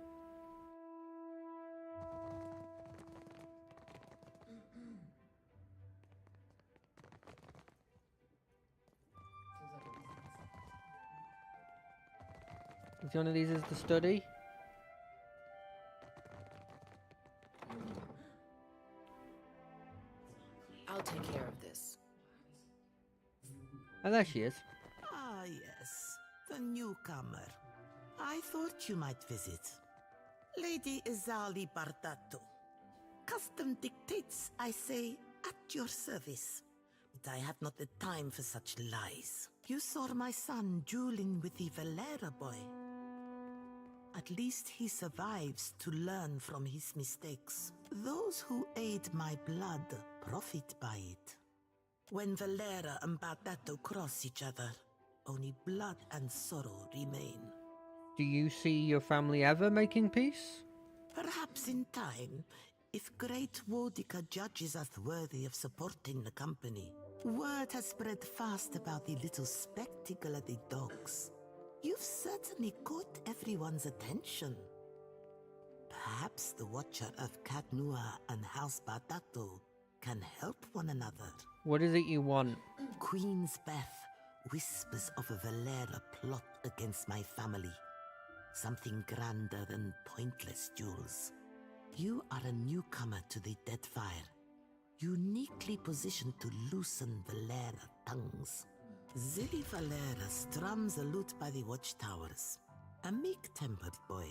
Is one of these is the study? I'll take care of this. Oh, there she is. Ah, yes. The newcomer. I thought you might visit. Lady Izali Bardato. Custom dictates, I say, at your service. But I have not the time for such lies. You saw my son dueling with the Valera boy. At least he survives to learn from his mistakes. Those who aid my blood profit by it. When Valera and Bardato cross each other, only blood and sorrow remain. Do you see your family ever making peace? Perhaps in time, if Great Wodica judges us worthy of supporting the company. Word has spread fast about the little spectacle at the docks. You've certainly caught everyone's attention. Perhaps the Watcher of Kadnua and House Bardato can help one another. What is it you want? Queen's Beth whispers of a Valera plot against my family. Something grander than pointless duels. You are a newcomer to the Deadfire, uniquely positioned to loosen Valera tongues. Zilli Valera strums a lute by the watchtowers. A meek-tempered boy.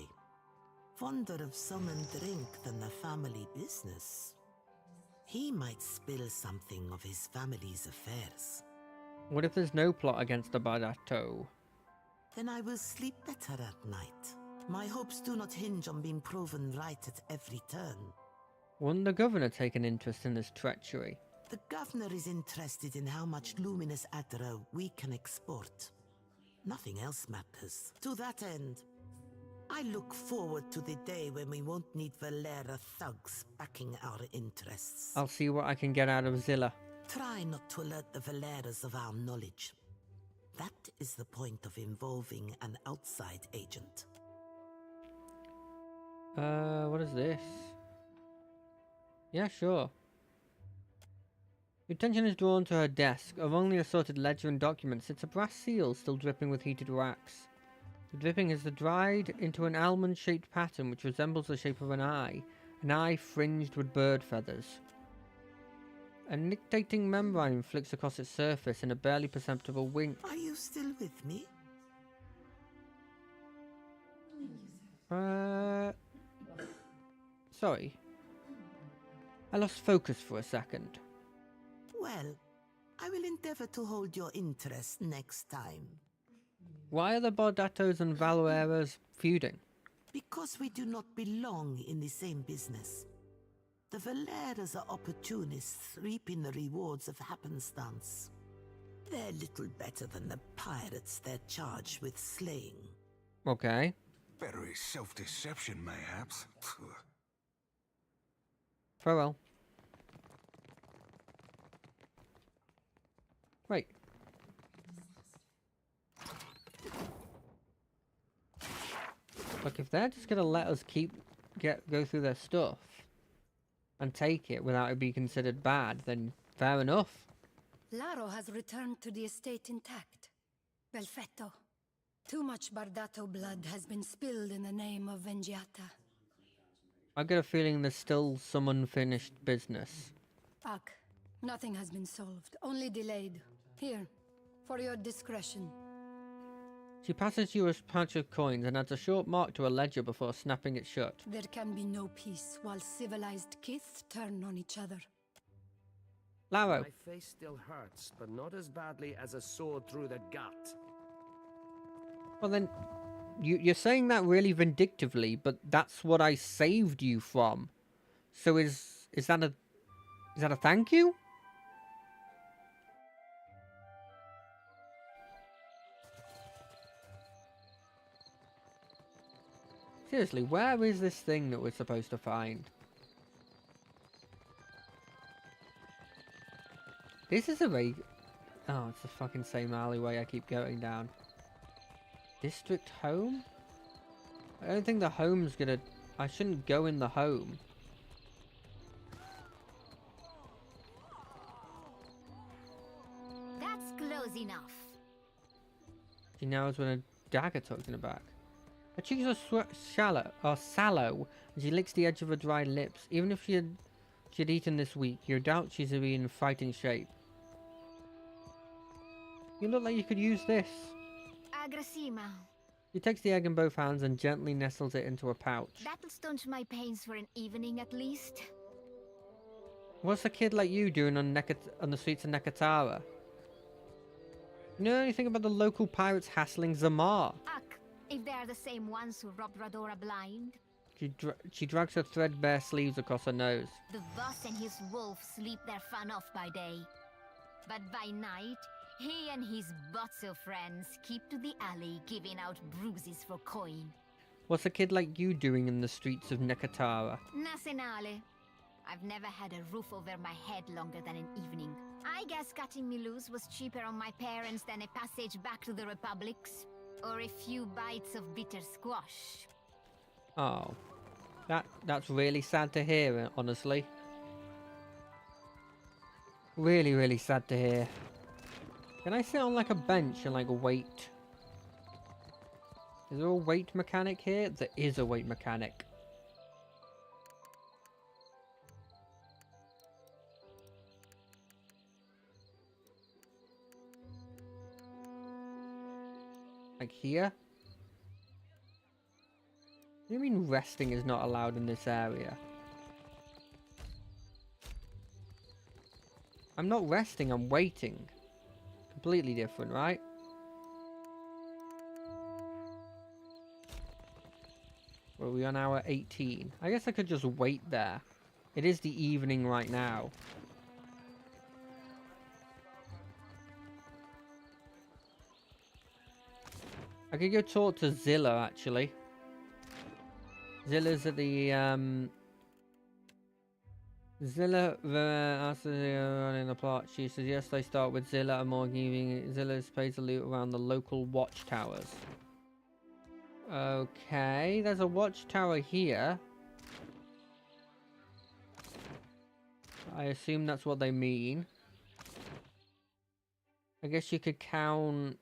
Fonder of song and drink than the family business. He might spill something of his family's affairs. What if there's no plot against the Bardato? Then I will sleep better at night. My hopes do not hinge on being proven right at every turn. Wouldn't the governor take an interest in this treachery? The governor is interested in how much luminous Adra we can export. Nothing else matters. To that end, I look forward to the day when we won't need Valera thugs backing our interests. I'll see what I can get out of Zilla. Try not to alert the Valeras of our knowledge. That is the point of involving an outside agent. What is this? Yeah, sure. Your attention is drawn to her desk. Among the assorted ledger and documents sits a brass seal still dripping with heated wax. The dripping is dried into an almond-shaped pattern which resembles the shape of an eye fringed with bird feathers. A nictating membrane flicks across its surface in a barely perceptible wink. Are you still with me? Sorry. I lost focus for a second. Well, I will endeavor to hold your interest next time. Why are the Bardatos and Valeras feuding? Because we do not belong in the same business. The Valeras are opportunists reaping the rewards of happenstance. They're little better than the pirates they're charged with slaying. Okay. Better is self-deception, mayhaps. Farewell. Right. Look, if they're just gonna let us go through their stuff and take it without it being considered bad, then fair enough. Laro has returned to the estate intact. Perfetto. Too much Bardato blood has been spilled in the name of Vengiata. I get a feeling there's still some unfinished business. Ak, nothing has been solved, only delayed. Here, for your discretion. She passes you a patch of coins and adds a short mark to a ledger before snapping it shut. There can be no peace while civilized kith turn on each other. Laro. My face still hurts, but not as badly as a sword through the gut. Well then, you're saying that really vindictively, but that's what I saved you from. So is that a thank you? Seriously, where is this thing that we're supposed to find? This is a very... Oh, it's the fucking same alleyway I keep going down. District home? I don't think the home's gonna... I shouldn't go in the home. That's close enough. She knows when a dagger tucked in her back. Her cheeks are sallow, and she licks the edge of her dry lips. Even if she had eaten this week, you doubt she's in fighting shape. You look like you could use this. Agrasima. She takes the egg in both hands and gently nestles it into a pouch. That'll staunch my pains for an evening at least. What's a kid like you doing on the streets of Nekatara? You know anything about the local pirates hassling Zamar? Ak, if they're the same ones who robbed Radora blind. She drags her threadbare sleeves across her nose. The boss and his wolf sleep their fun off by day. But by night, he and his Botso friends keep to the alley giving out bruises for coin. What's a kid like you doing in the streets of Nekatara? Nasenale. I've never had a roof over my head longer than an evening. I guess cutting me loose was cheaper on my parents than a passage back to the Republics. Or a few bites of bitter squash. Oh. That's really sad to hear, honestly. Really, really sad to hear. Can I sit on like a bench and like wait? Is there a weight mechanic here? There is a weight mechanic. Like here? What do you mean resting is not allowed in this area? I'm not resting, I'm waiting. Completely different, right? Well, we're on hour 18. I guess I could just wait there. It is the evening right now. I could go talk to Zilla, actually. Zilla's at the, Zilla, running the plot. She suggests I start with Zilla and more giving Zilla pays the loot around the local watchtowers. Okay, there's a watchtower here. I assume that's what they mean. I guess you could count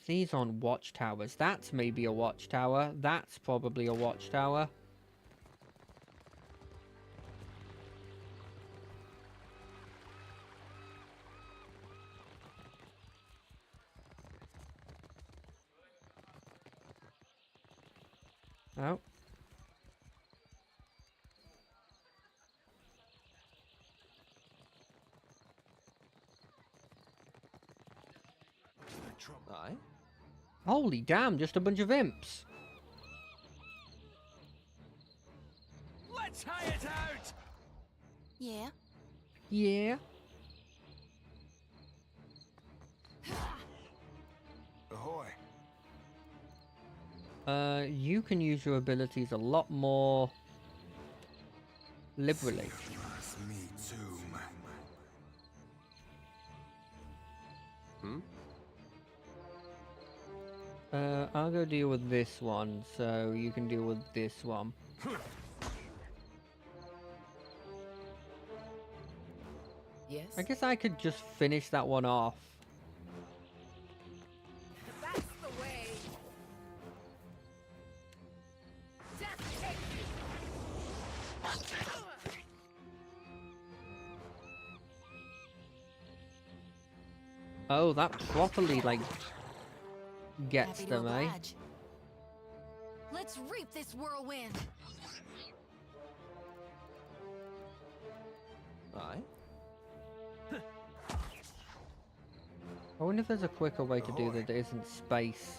these on watchtowers. That's maybe a watchtower. That's probably a watchtower. Oh. Aye? Holy damn, just a bunch of imps. Let's hire it out! Yeah? Yeah? Ahoy. You can use your abilities a lot more liberally. Me too, man. I'll go deal with this one, so you can deal with this one. Yes? I guess I could just finish that one off. That's the way. Death take Oh, that properly, like, gets Happy to them, eh? oblige. Let's reap this whirlwind. Aye. I wonder if there's a quicker way to do that isn't space.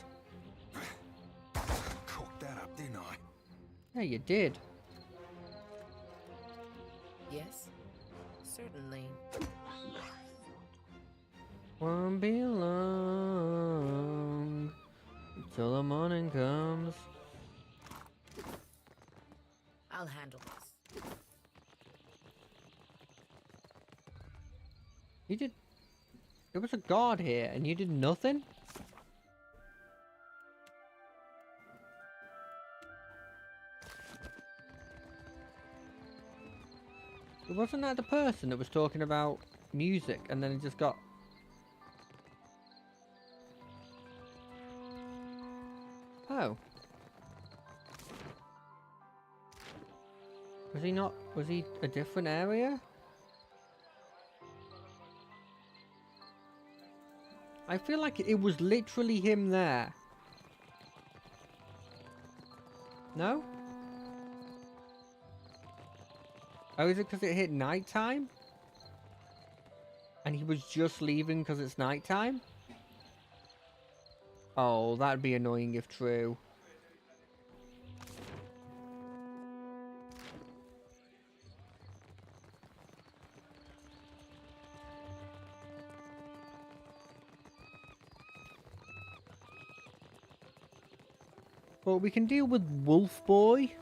Cooked that up, didn't I? Yeah, you did. Yes? Certainly. Won't be long until the morning comes. I'll handle this. You did. There was a guard here, and you did nothing? Wasn't that the person that was talking about music, and then it just got... Oh. Was he not... Was he a different area? I feel like it was literally him there. No? Oh, is it because it hit nighttime? And he was just leaving because it's nighttime? Oh, that'd be annoying if true. Well, we can deal with Wolf Boy,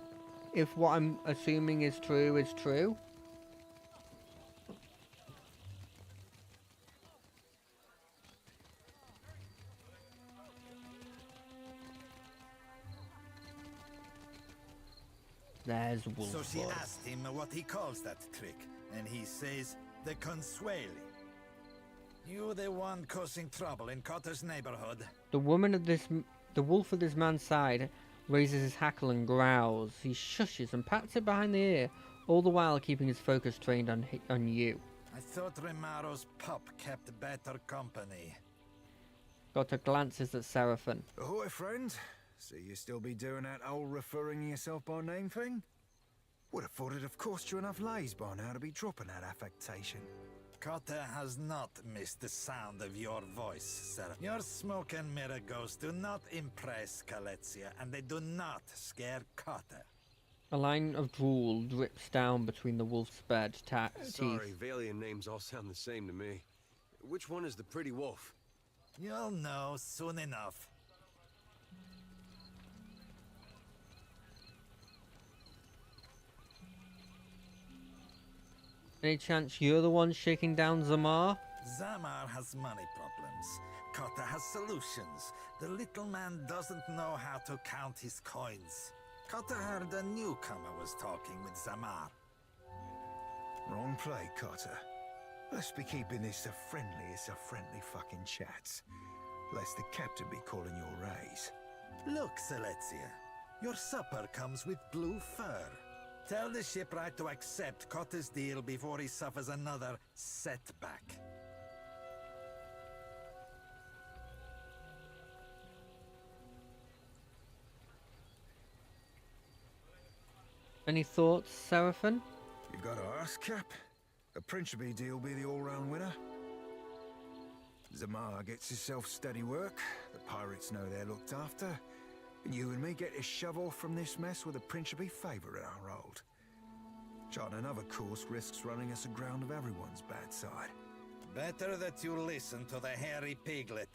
if what I'm assuming is true is true. There's Wolf So she Boy. asked him what he calls that trick, and he says the Consueli. You the one causing trouble in Cotter's neighborhood. The wolf of this man's side raises his hackle and growls. He shushes and pats it behind the ear, all the while keeping his focus trained on you. I thought Remaro's pup kept better company. Gotta glances at Seraphon. Ahoy, friend. So you still be doing that old referring yourself by name thing? Would have thought it'd have cost you enough lays by now to be dropping that affectation. Cotter has not missed the sound of your voice, sir. Your smoke and mirror ghosts do not impress Kaletzia, and they do not scare Cotter. A line of drool drips down between the wolf's bared Sorry, teeth. Valian names all sound the same to me. Which one is the pretty wolf? You'll know soon enough. Any chance you're the one shaking down Zamar? Zamar has money problems. Cotter has solutions. The little man doesn't know how to count his coins. Cotter heard a newcomer was talking with Zamar. Wrong play, Cotter. Let's be keeping this the friendliest of friendly fucking chats. Lest the captain be calling your raise. Look, Selezia. Your supper comes with blue fur. Tell the shipwright to accept Cotter's deal before he suffers another setback. Any thoughts, Seraphon? You gotta ask, Cap. A Principe deal be the all-round winner? Zamar gets himself steady work, the pirates know they're looked after, and you and me get to shove off from this mess with a Principe favour in our hold. Charting another course risks running us aground of everyone's bad side. Better that you listen to the hairy piglet.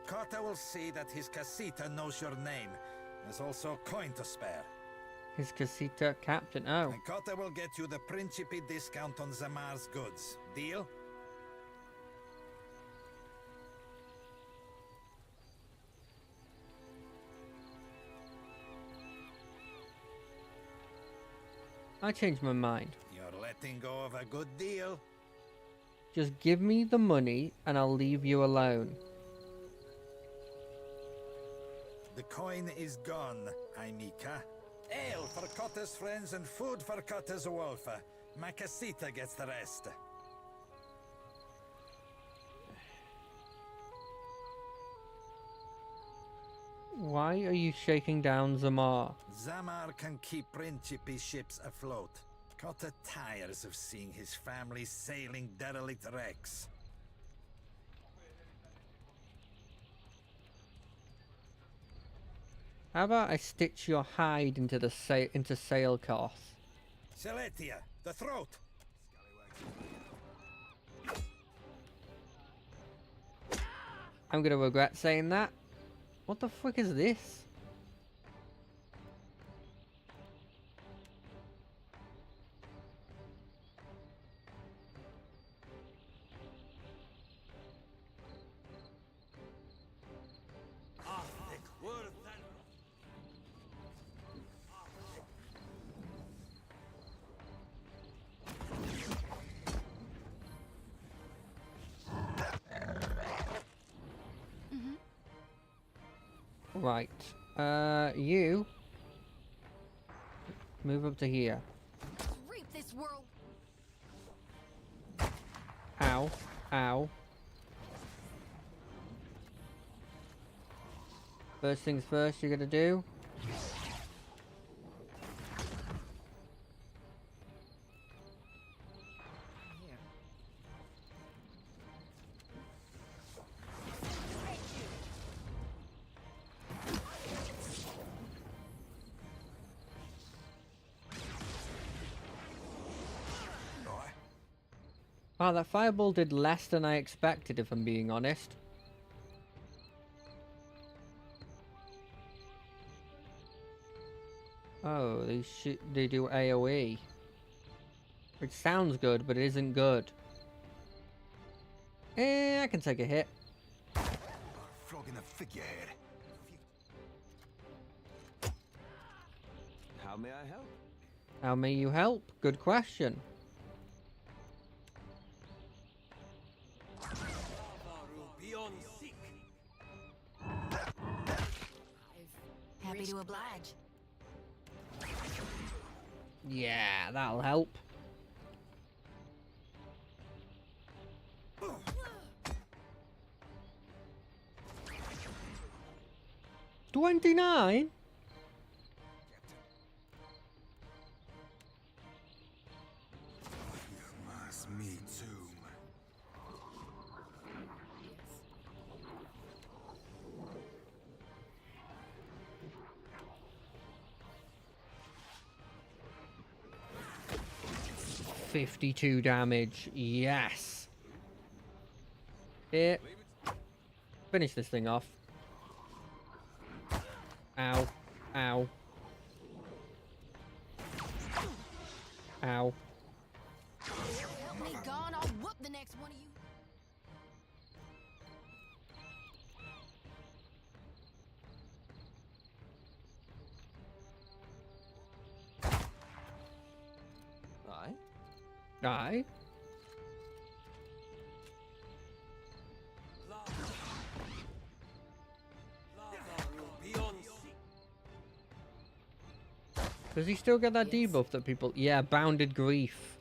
Kata will see that his casita knows your name. There's also a coin to spare. His casita captain. Oh. And Kata will get you the Principe discount on Zamar's goods. Deal? I changed my mind. You're letting go of a good deal. Just give me the money and I'll leave you alone. The coin is gone, Aimika. Ale for Kota's friends and food for Kota's wolf. Makasita gets the rest. Why are you shaking down Zamar? Zamar can keep Principe ships afloat. Kota tires of seeing his family sailing derelict wrecks. How about I stitch your hide into the sailcloth? Seletia, the throat! I'm gonna regret saying that. What the frick is this? Right. You move up to here. Reap this world. Ow. Ow. First things first, you're gonna do. Wow, that fireball did less than I expected, if I'm being honest. Oh, they do AoE. Which sounds good, but it isn't good. I can take a hit. Flogging a figurehead. How may I help? How may you help? Good question. Happy to oblige. Yeah, that'll help. $29? Me too. 52 damage. Yes. Here. Finish this thing off. Ow. Ow. Ow. Help me, gone. I'll whoop the next one of you. Aye. Does he still get that debuff that people... Yeah, Bounded Grief.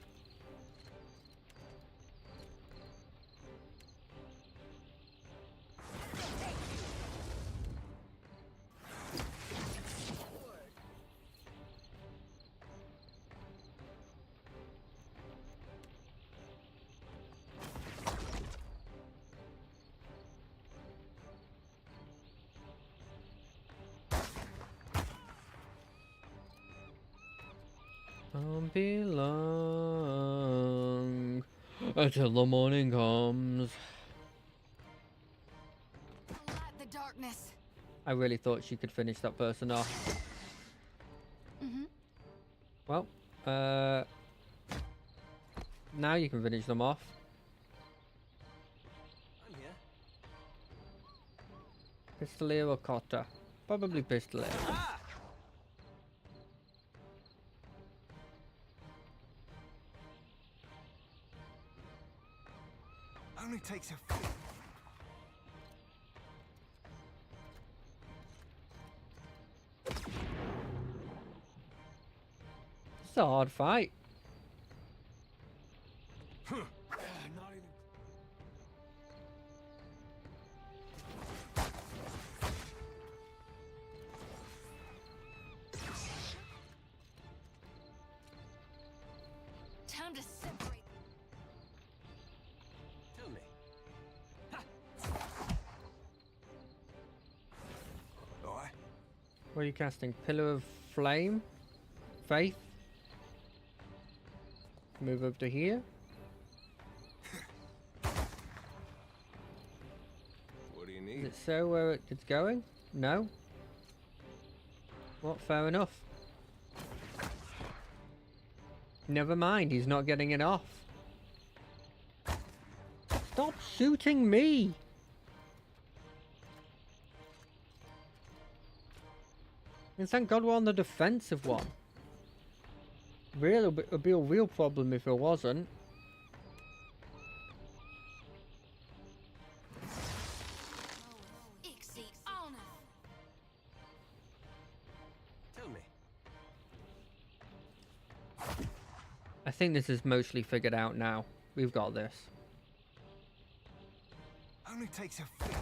Don't belong. Until the morning comes. Light the darkness. I really thought she could finish that person off. Well, now you can finish them off. I'm here. Pistolier or Cotter? Probably Pistolier. Only takes a few. It's a hard fight. Time to separate. Tell me. Alright. What are you casting? Pillar of Flame? Faith? Move over to here. What do you Is need? it so where it's going? No? Well, fair enough. Never mind, he's not getting it off. Stop shooting me! And thank God we're on the defensive one. It'd be a real problem if it wasn't. Tell me. I think this is mostly figured out now. We've got this. Only takes a few.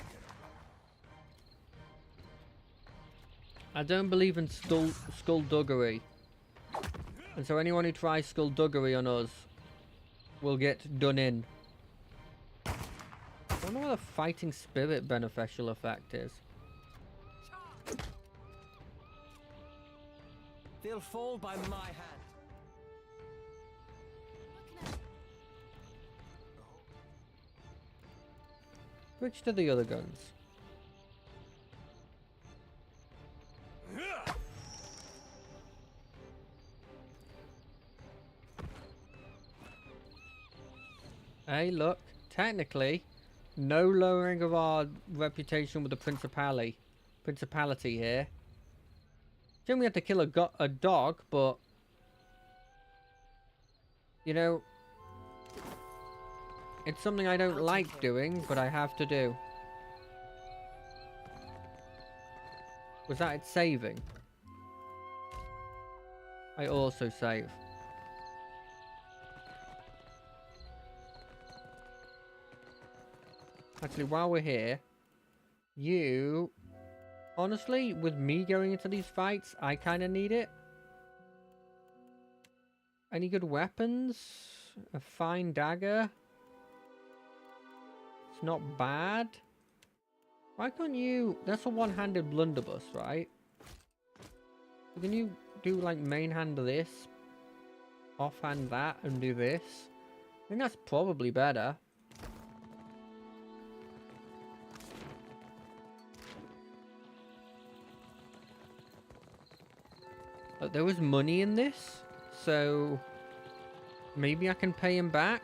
I don't believe in skullduggery. And so anyone who tries skullduggery on us will get done in. I don't know what the fighting spirit beneficial effect is. They'll fall by my hand. Switch to the other guns. Hey, look. Technically, no lowering of our reputation with the principality here. Then we had to kill a dog, but you know, it's something I don't like doing, but I have to do. Was that it saving? I also save. Actually, while we're here, honestly, with me going into these fights, I kind of need it. Any good weapons? A fine dagger? It's not bad. Why can't you... That's a one-handed blunderbuss, right? Can you do, like, main hand this, offhand that, and do this? I think that's probably better. But there was money in this, so maybe I can pay him back.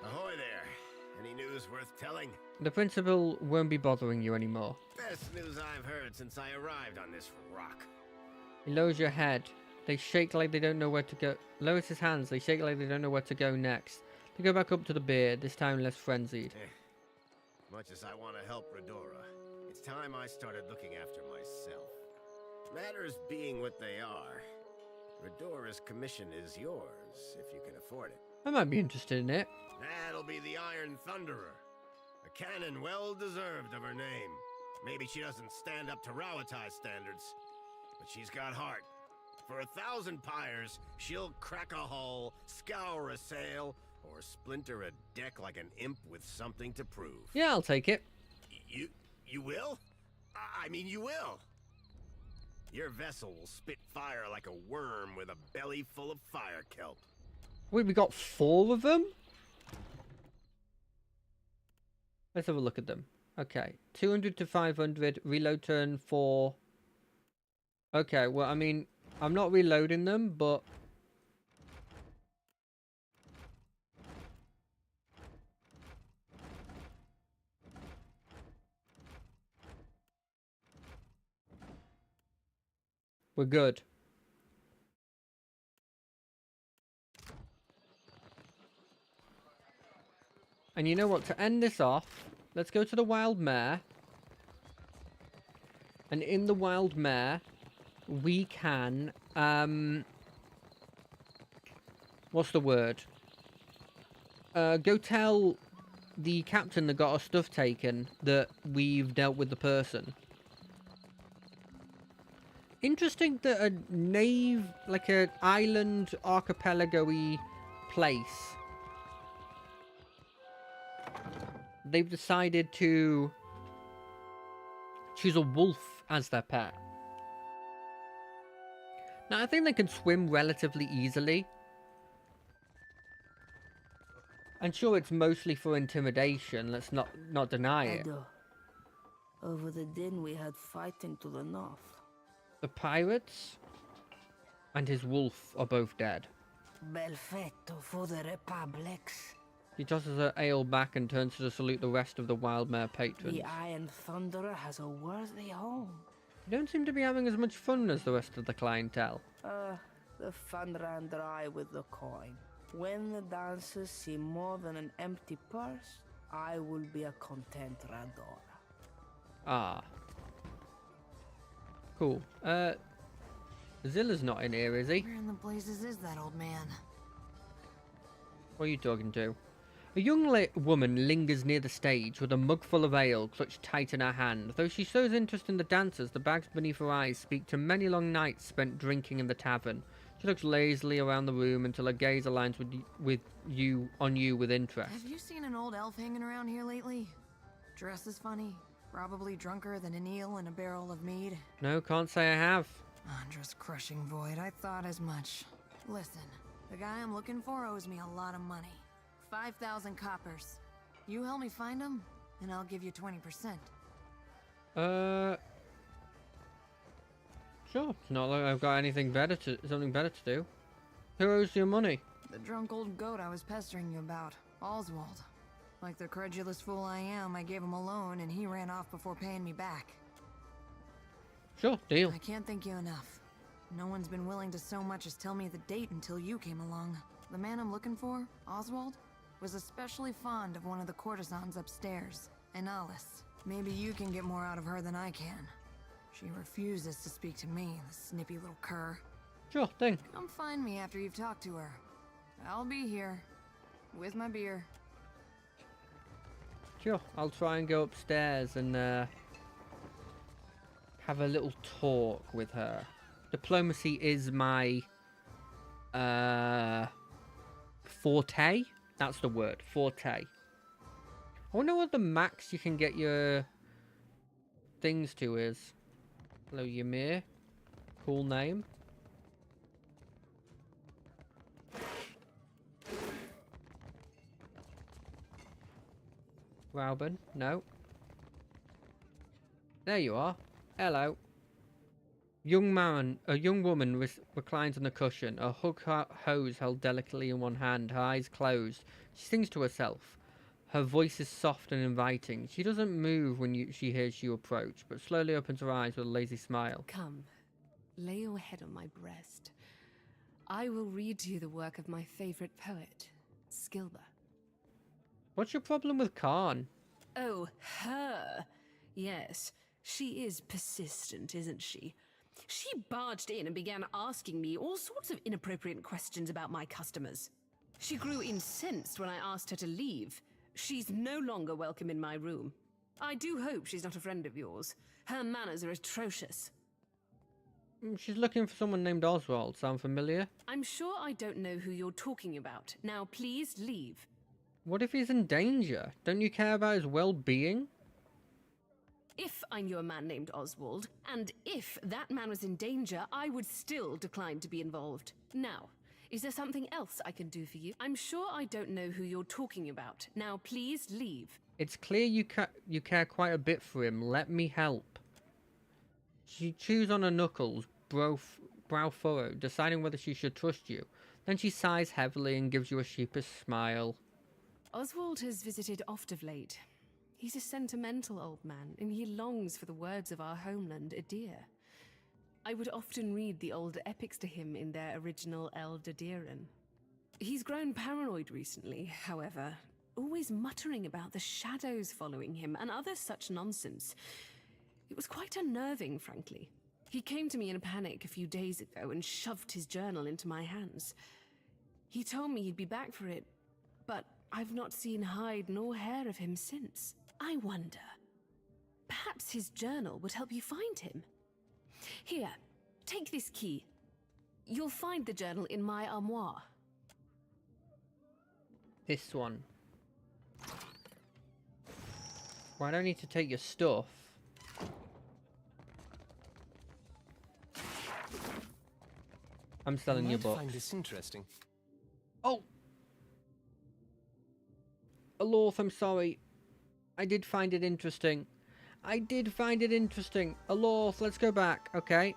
Ahoy there. Any news worth telling? The principal won't be bothering you anymore. Best news I've heard since I arrived on this rock. He lowers your head. They shake like they don't know where to go. Lowers his hands. They shake like they don't know where to go next. They go back up to the beard, this time less frenzied. Much as I want to help Redora, it's time I started looking after myself. Matters being what they are, Redora's commission is yours, if you can afford it. I might be interested in it. That'll be the Iron Thunderer. A canon well deserved of her name. Maybe she doesn't stand up to Rawatai standards, but she's got heart. For 1,000 pyres, she'll crack a hull, scour a sail, or splinter a deck like an imp with something to prove. Yeah, I'll take it. You will? I mean, you will. Your vessel will spit fire like a worm with a belly full of fire kelp. Wait, we got 4 of them? Let's have a look at them. Okay, 200 to 500, reload turn 4. Okay, well, I mean, I'm not reloading them, but... we're good. And you know what? To end this off, let's go to the Wild Mare. And in the Wild Mare, we can... what's the word? Go tell the captain that got our stuff taken that we've dealt with the person. Interesting that a like an island archipelago-y place, they've decided to choose a wolf as their pet. Now, I think they can swim relatively easily. And sure, it's mostly for intimidation, let's not deny it. Over the din we had fighting to the north. The pirates and his wolf are both dead. Belfetto for the Republics. He tosses her ale back and turns to salute the rest of the Wild Mare patrons. The Iron Thunderer has a worthy home. You don't seem to be having as much fun as the rest of the clientele. The fun ran dry with the coin. When the dancers see more than an empty purse, I will be a content Radora. Ah. Cool. Zilla's not in here, is he? Where in the blazes is that old man? What are you talking to? A young woman lingers near the stage with a mug full of ale clutched tight in her hand. Though she shows interest in the dancers, the bags beneath her eyes speak to many long nights spent drinking in the tavern. She looks lazily around the room until her gaze aligns on you with interest. Have you seen an old elf hanging around here lately? Dresses funny, probably drunker than an eel in a barrel of mead. No, can't say I have. Andra's crushing void. I thought as much. Listen, the guy I'm looking for owes me a lot of money. 5,000 coppers. You help me find him, and I'll give you 20%. Sure. It's not like I've got something better to do. Who owes you money? The drunk old goat I was pestering you about, Oswald. Like the credulous fool I am, I gave him a loan, and he ran off before paying me back. Sure, deal. I can't thank you enough. No one's been willing to so much as tell me the date until you came along. The man I'm looking for, Oswald, was especially fond of one of the courtesans upstairs, Analis. Maybe you can get more out of her than I can. She refuses to speak to me, the snippy little cur. Sure thing. Come find me after you've talked to her. I'll be here, with my beer. Sure, I'll try and go upstairs and have a little talk with her. Diplomacy is my forte. That's the word, forte. I wonder what the max you can get your things to is. Hello, Ymir. Cool name. Rauben, no. There you are. Hello. A young woman reclines on a cushion, a hook hose held delicately in one hand, her eyes closed. She sings to herself. Her voice is soft and inviting. She doesn't move when she hears you approach, but slowly opens her eyes with a lazy smile. Come, lay your head on my breast. I will read to you the work of my favorite poet, Skilber. What's your problem with Khan? Oh, her. Yes, she is persistent, isn't she? She barged in and began asking me all sorts of inappropriate questions about my customers. She grew incensed when I asked her to leave. She's no longer welcome in my room. I do hope she's not a friend of yours. Her manners are atrocious. She's looking for someone named Oswald. Sound familiar? I'm sure I don't know who you're talking about. Now, please leave. What if he's in danger? Don't you care about his well-being? If I knew a man named Oswald, and if that man was in danger, I would still decline to be involved. Now, is there something else I can do for you? I'm sure I don't know who you're talking about. Now, please leave. It's clear you care quite a bit for him. Let me help. She chews on her knuckles, brow furrowed, deciding whether she should trust you. Then she sighs heavily and gives you a sheepish smile. Oswald has visited oft of late. He's a sentimental old man, and he longs for the words of our homeland, Adir. I would often read the old epics to him in their original Eldadiran. He's grown paranoid recently, however, always muttering about the shadows following him and other such nonsense. It was quite unnerving, frankly. He came to me in a panic a few days ago and shoved his journal into my hands. He told me he'd be back for it, but I've not seen hide nor hair of him since. I wonder, perhaps his journal would help you find him? Here, take this key. You'll find the journal in my armoire. This one. Well, I don't need to take your stuff. I'm selling your books. I find this interesting. Oh! Alorth, I'm sorry. I did find it interesting. Alorth, let's go back, okay?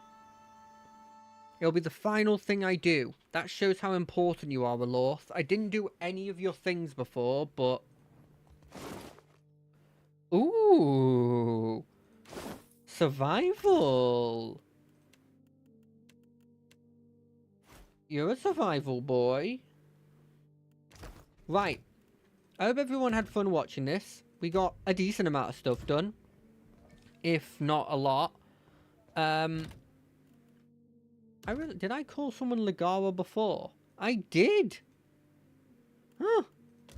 It'll be the final thing I do. That shows how important you are, Alorth. I didn't do any of your things before, but... Ooh! Survival! You're a survival boy. Right. I hope everyone had fun watching this. We got a decent amount of stuff done. If not a lot. Did I call someone Ligara before? I did! Huh.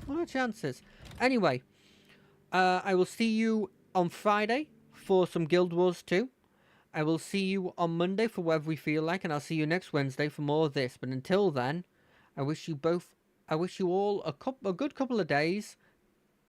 What are the chances? Anyway. I will see you on Friday for some Guild Wars 2. I will see you on Monday for whatever we feel like, and I'll see you next Wednesday for more of this. But until then, I wish you all a good couple of days.